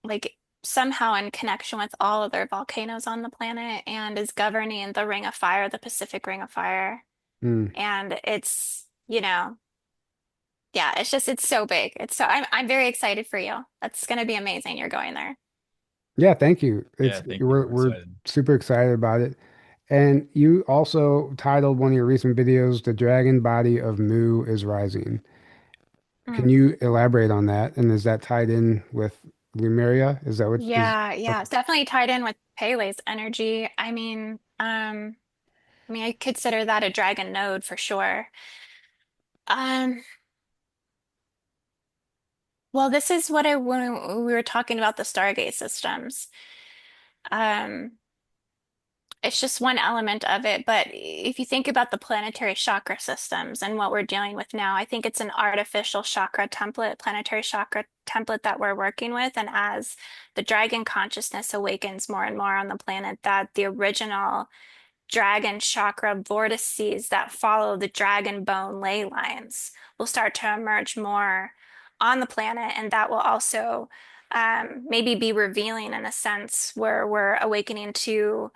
like somehow in connection with all other volcanoes on the planet and is governing the Ring of Fire, the Pacific Ring of Fire. Mm. And yeah, it's so big. I'm very excited for you. That's gonna be amazing. You're going there. Yeah, thank you. Yeah, It's thank you. we're We're we're excited. super excited about it. And you also titled one of your recent videos, "The Dragon Body of Mu is Rising." Can Mm. you elaborate on that? And is that tied in with Lumeria? Is that what is Yeah, yeah, okay? it's definitely tied in with Pele's energy. I consider that a dragon node for sure. Um, well, this is what I when we were talking about the Stargate systems. Um, it's just one element of it, but if you think about the planetary chakra systems and what we're dealing with now, I think it's an artificial chakra template, planetary chakra template that we're working with. And as the dragon consciousness awakens more and more on the planet, that the original dragon chakra vortices that follow the dragon bone ley lines will start to emerge more on the planet, and that will also maybe be revealing in a sense where we're awakening to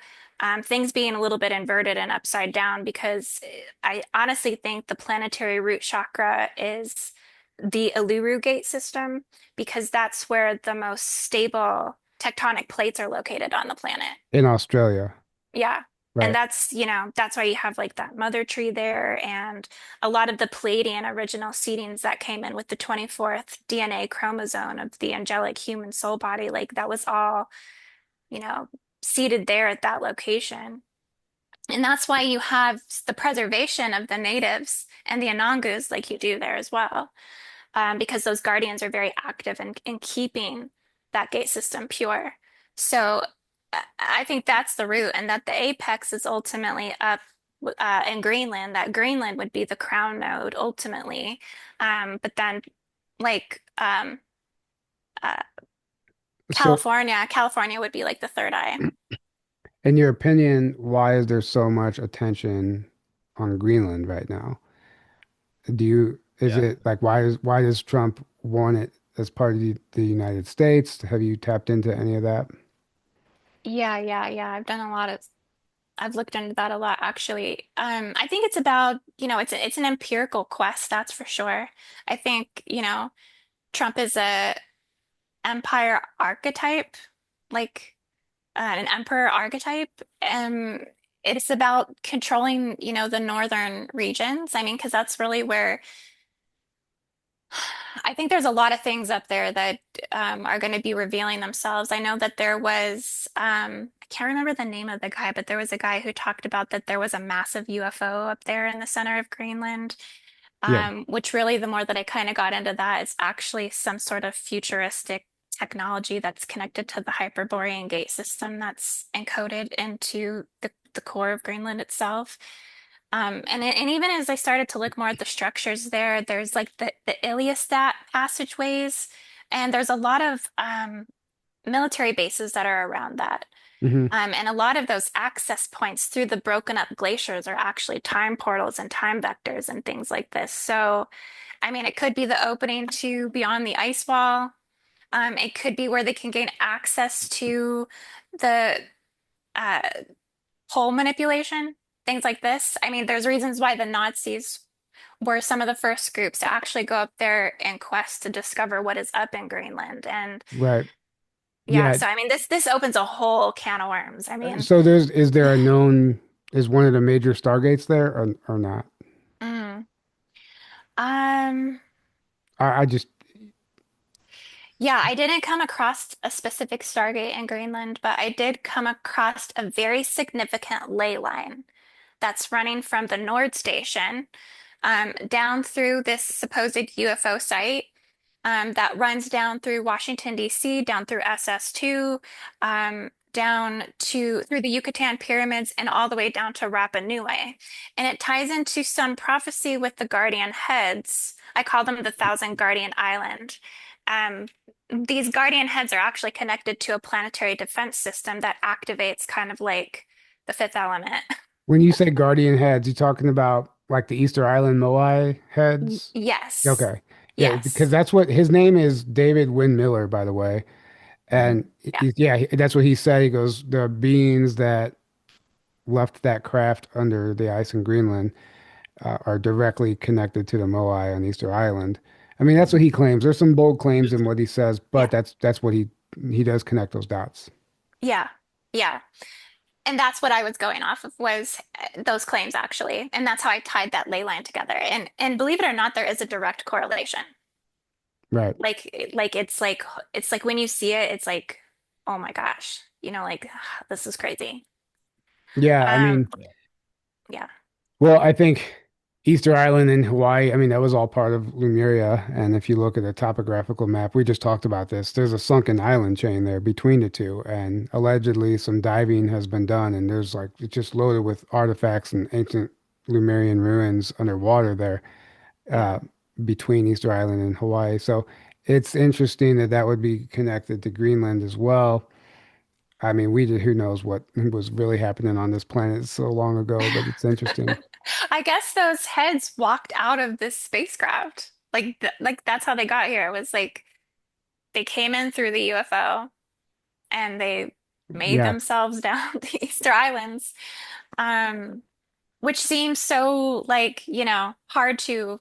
things being a little bit inverted and upside down because I honestly think the planetary root chakra is the Uluru Gate system because that's where the most stable tectonic plates are located on the planet. In Australia, Yeah. And right? that's why you have like that mother tree there and a lot of the Palladian original seedings that came in with the 24th DNA chromosome of the angelic human soul body. Like that was all, you know, seeded there at that location. And that's why you have the preservation of the natives and the Anangus like you do there as well because those guardians are very active in keeping that gate system pure. So I think that's the root, and that the apex is ultimately up in Greenland. That Greenland would be the crown node ultimately, but then like uh, So, California would be like the third eye. in your opinion, why is there so much attention on Greenland right now? Is Yeah. it like why does Trump want it as part of the United States? Have you tapped into any of that? Yeah, yeah, yeah. I've done I've looked into that a lot actually. I think it's about, it's an empirical quest, that's for sure. I think, Trump is a empire archetype, like an emperor archetype. It's about controlling, the northern regions. I mean, because that's really where I think there's a lot of things up there that are going to be revealing themselves. I know that there was, I can't remember the name of the guy, but there was a guy who talked about that there was a massive UFO up there in the center of Greenland, Yeah. which really, the more that I kind of got into that, it's actually some sort of futuristic technology that's connected to the Hyperborean gate system that's encoded into the core of Greenland itself. And even as I started to look more at the structures there, there's like the Iliostat passageways, and there's a lot of military bases that are around that. Hmm. And a lot of those access points through the broken up glaciers are actually time portals and time vectors and things like this. So, I mean, it could be the opening to beyond the ice wall. It could be where they can gain access to the uh, pole manipulation, things like this. I mean, there's reasons why the Nazis were some of the first groups to actually go up there and quest to discover what is up in Greenland. And Right. yeah, Yeah. so I mean, this opens a whole can of worms. I mean, So is there a known, is one of the major stargates there or not? mm, um, I just, yeah, I didn't come across a specific Stargate in Greenland, but I did come across a very significant ley line that's running from the Nord Station down through this supposed UFO site that runs down through Washington, D.C., down through SS2, down to through the Yucatan pyramids, and all the way down to Rapa Nui. And it ties into some prophecy with the Guardian Heads. I call them the Thousand Guardian Island. Um, these Guardian Heads are actually connected to a planetary defense system that activates kind of like the fifth element. when you say guardian heads, you talking about like the Easter Island Moai heads? Yes. Okay. Yeah, because Yes. that's what his name is, David Wynn Miller, by the way. Mhm. And Yeah. that's what he said. He goes, the beings that left that craft under the ice in Greenland are directly connected to the Moai on Easter Island. I mean, that's what Mhm. he claims. There's some bold claims in It's what he says, but Yeah. that's what he does connect those dots. Yeah. Yeah. And that's what I was going off of was those claims actually. And that's how I tied that ley line together. And believe it or not, there is a direct correlation. Right. Like it's like when you see it, it's like, oh my gosh, like this is crazy. Yeah, I Um, mean, yeah. yeah. well, I think Easter Island in Hawaii, I mean, that was all part of Lemuria. And if you look at a topographical map, we just talked about this. There's a sunken island chain there between the two. And allegedly some diving has been done. And there's like, it's just loaded with artifacts and ancient Lemurian ruins underwater there Yeah. uh, between Easter Island and Hawaii. So it's interesting that that would be connected to Greenland as well. I mean, who knows what was really happening on this planet so long ago, but it's interesting. I guess those heads walked out of this spacecraft. Like that's how they got here. It was like they came in through the UFO and they made Yeah, themselves down the Easter Islands. Um, which seems so like, hard to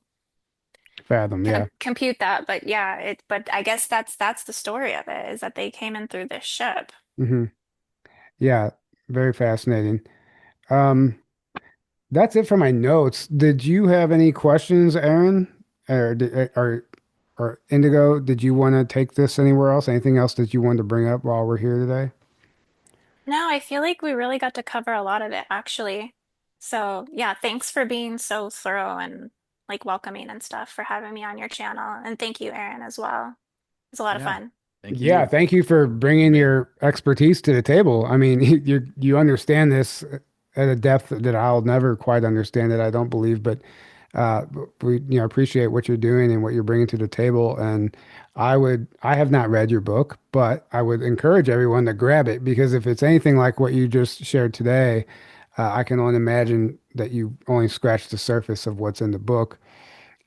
fathom. Yeah. compute that. But yeah, but I guess that's the story of it is that they came in through this ship. Hmm. Yeah, very fascinating. Um, that's it for my notes. Did you have any questions, Aaron? Or Indigo, did you want to take this anywhere else? Anything else that you wanted to bring up while we're here today? No, I feel like we really got to cover a lot of it actually. So yeah, thanks for being so thorough and like welcoming and stuff for having me on your channel. And thank you, Aaron, as well. It's a lot of Yeah. fun. Thank Yeah, you. thank you for bringing Great. your expertise to the table. I mean, you understand this at a depth that I'll never quite understand it, I don't believe, but we appreciate what you're doing and what you're bringing to the table. And I have not read your book, but I would encourage everyone to grab it because if it's anything like what you just shared today, I can only imagine that you only scratched the surface of what's in the book.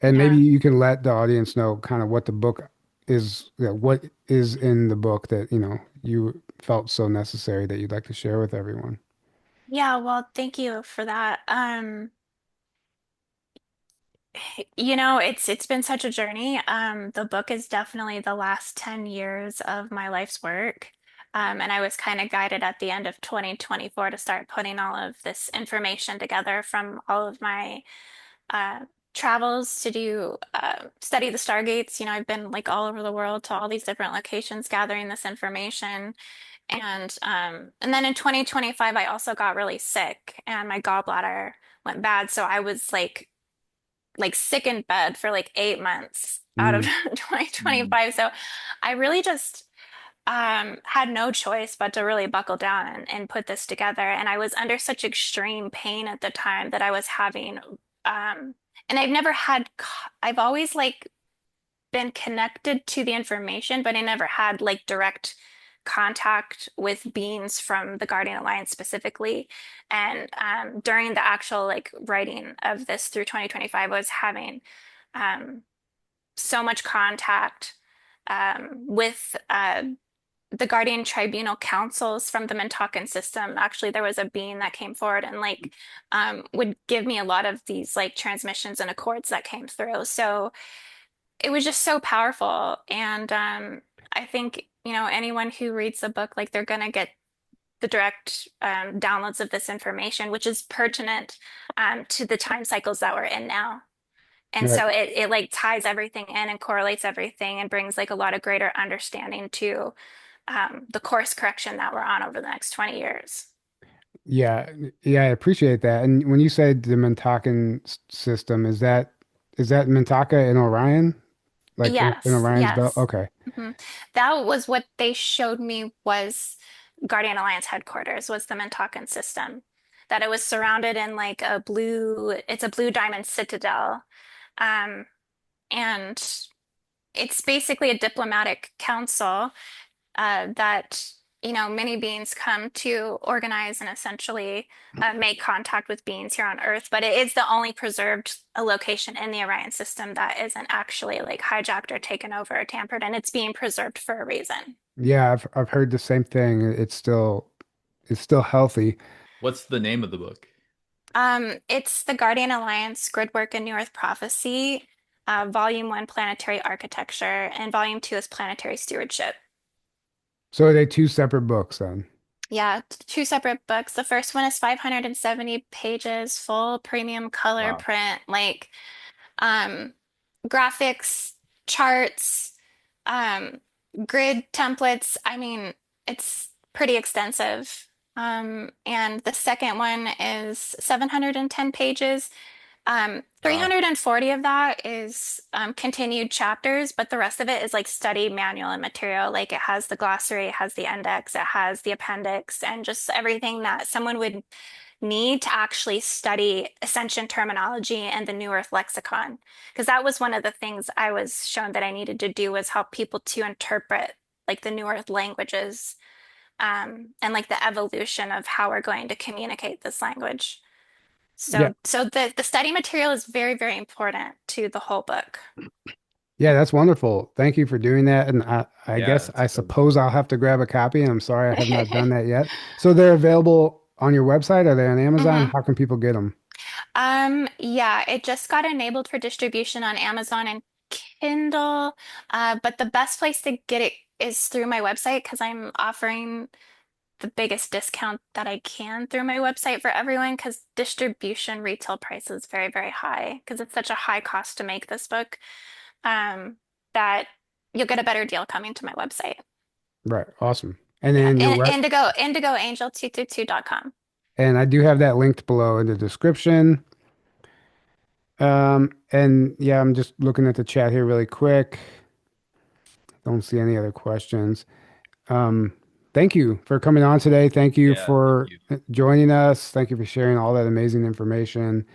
And maybe Yeah. you can let the audience know kind of what the book is, what is in the book that, you felt so necessary that you'd like to share with everyone. Yeah, well, thank you for that. It's been such a journey. The book is definitely the last 10 years of my life's work. And I was kind of guided at the end of 2024 to start putting all of this information together from all of my uh, travels to do study the stargates. I've been like all over the world to all these different locations gathering this information. And then in 2025, I also got really sick and my gallbladder went bad. So I was like sick in bed for like 8 months out of Mm, 2025. So I really just had no choice but to really buckle down and put this together. And I was under such extreme pain at the time that I was having and I've always like been connected to the information, but I never had like direct contact with beings from the Guardian Alliance specifically. And during the actual like writing of this through 2025, I was having um, so much contact with the Guardian Tribunal councils from the Mintakan system. Actually, there was a being that came forward and like would give me a lot of these like transmissions and accords that came through. So it was just so powerful. And I think, anyone who reads the book, like they're gonna get the direct downloads of this information, which is pertinent to the time cycles that we're in now. And right. so it like ties everything in and correlates everything and brings like a lot of greater understanding to the course correction that we're on over the next 20 years. Yeah, yeah, I appreciate that. And when you said the Mintakan system, is that Mintaka in Orion? Like in Yes, Orion's belt? yes. Okay. hmm That was what they showed me was Guardian Alliance headquarters was the Mintakan system. That it was surrounded in like it's a blue diamond citadel. Um, and it's basically a diplomatic council that many beings come to organize and essentially make contact with beings here on Earth. But it is the only preserved location in the Orion system that isn't actually like hijacked or taken over or tampered, and it's being preserved for a reason. Yeah, I've heard the same thing. It's still healthy. What's the name of the book? It's the Guardian Alliance, Gridwork, and New Earth Prophecy. Volume 1, Planetary Architecture, and Volume 2 is Planetary Stewardship. So are they two separate books then? Yeah, two separate books. The first one is 570 pages, full premium color Wow. print, like um graphics, charts, um grid templates. I mean, it's pretty extensive. And the second one is 710 pages. Wow. 340 of that is continued chapters, but the rest of it is like study manual and material. Like it has the glossary, it has the index, it has the appendix, and just everything that someone would need to actually study Ascension terminology and the New Earth lexicon. Because that was one of the things I was shown that I needed to do was help people to interpret like the New Earth languages, and like the evolution of how we're going to communicate this language. Yeah. So the study material is very, very important to the whole book. Yeah, that's wonderful. Thank you for doing that. And I Yeah, guess that's I incredible. suppose I'll have to grab a copy. And I'm sorry I have not done that yet. So they're available on your website? Are they on Amazon? hmm How can people get them? Yeah, it just got enabled for distribution on Amazon and Kindle. But the best place to get it is through my website because I'm offering the biggest discount that I can through my website for everyone because distribution retail price is very, very high because it's such a high cost to make this book. That you'll get a better deal coming to my website. Right. Awesome. And Yeah, then your web, IndigoAngel222.com. and I do have that linked below in the description. And yeah, I'm just looking at the chat here really quick. Don't see any other questions. Um, thank you for coming on today. Thank you Yeah, thank for you. joining us. Thank you for sharing all that amazing information.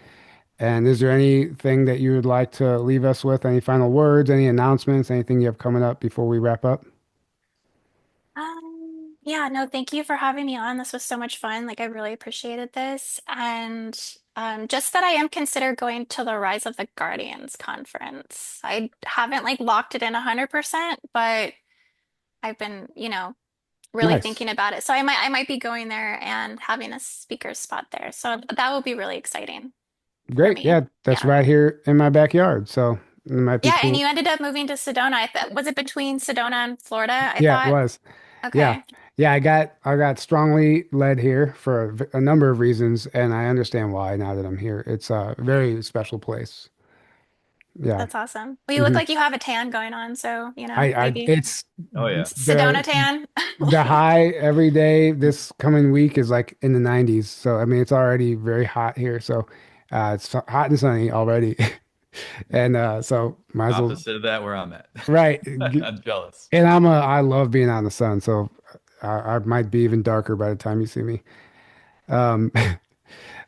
And is there anything that you would like to leave us with? Any final words, any announcements, anything you have coming up before we wrap up? Yeah, no, thank you for having me on. This was so much fun. Like, I really appreciated this. And just that I am considered going to the Rise of the Guardians conference. I haven't like locked it in 100%, but I've been, really Nice. thinking about it. So I might be going there and having a speaker spot there. So that will be really exciting for Great. me. Yeah, that's Yeah. right here in my backyard. So it might be Yeah, and cool. you ended up moving to Sedona. Was it between Sedona and Florida, I Yeah, it thought? was. Yeah. Okay. Yeah, I got strongly led here for a number of reasons, and I understand why now that I'm here. It's a very special place. Yeah. That's awesome. Well, you look hmm like you have a tan going on, so, I maybe it's Oh yeah. Sedona the tan. the high every day this coming week is like in the 90s. So I mean it's already very hot here. So it's hot and sunny already. And so might as well. Opposite of that where I'm at. Right. I'm jealous. And I love being out in the sun, so I might be even darker by the time you see me. Um,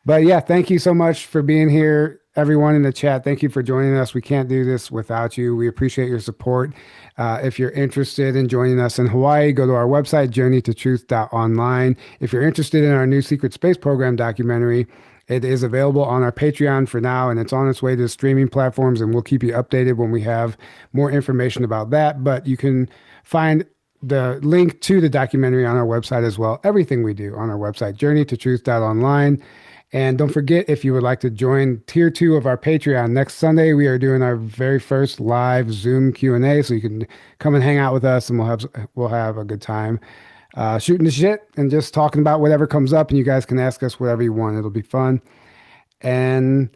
but yeah, thank you so much for being here, everyone in the chat. Thank you for joining us. We can't do this without you. We appreciate your support. If you're interested in joining us in Hawaii, go to our website, journeytotruth.online. If you're interested in our new Secret Space Program documentary, it is available on our Patreon for now, and it's on its way to streaming platforms, and we'll keep you updated when we have more information about that. But you can find the link to the documentary on our website as well. Everything we do on our website, journeytotruth.online. And don't forget, if you would like to join tier 2 of our Patreon, next Sunday we are doing our very first live Zoom Q&A, so you can come and hang out with us, and we'll have a good time shooting the shit and just talking about whatever comes up. And you guys can ask us whatever you want. It'll be fun. And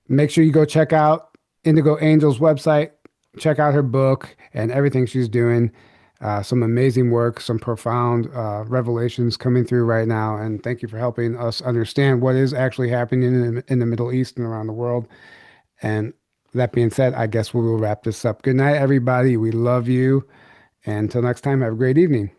make sure you go check out Indigo Angel's website, check out her book and everything she's doing. Some amazing work, some profound revelations coming through right now. And thank you for helping us understand what is actually happening in the Middle East and around the world. And that being said, I guess we will wrap this up. Good night, everybody. We love you. And until next time, have a great evening.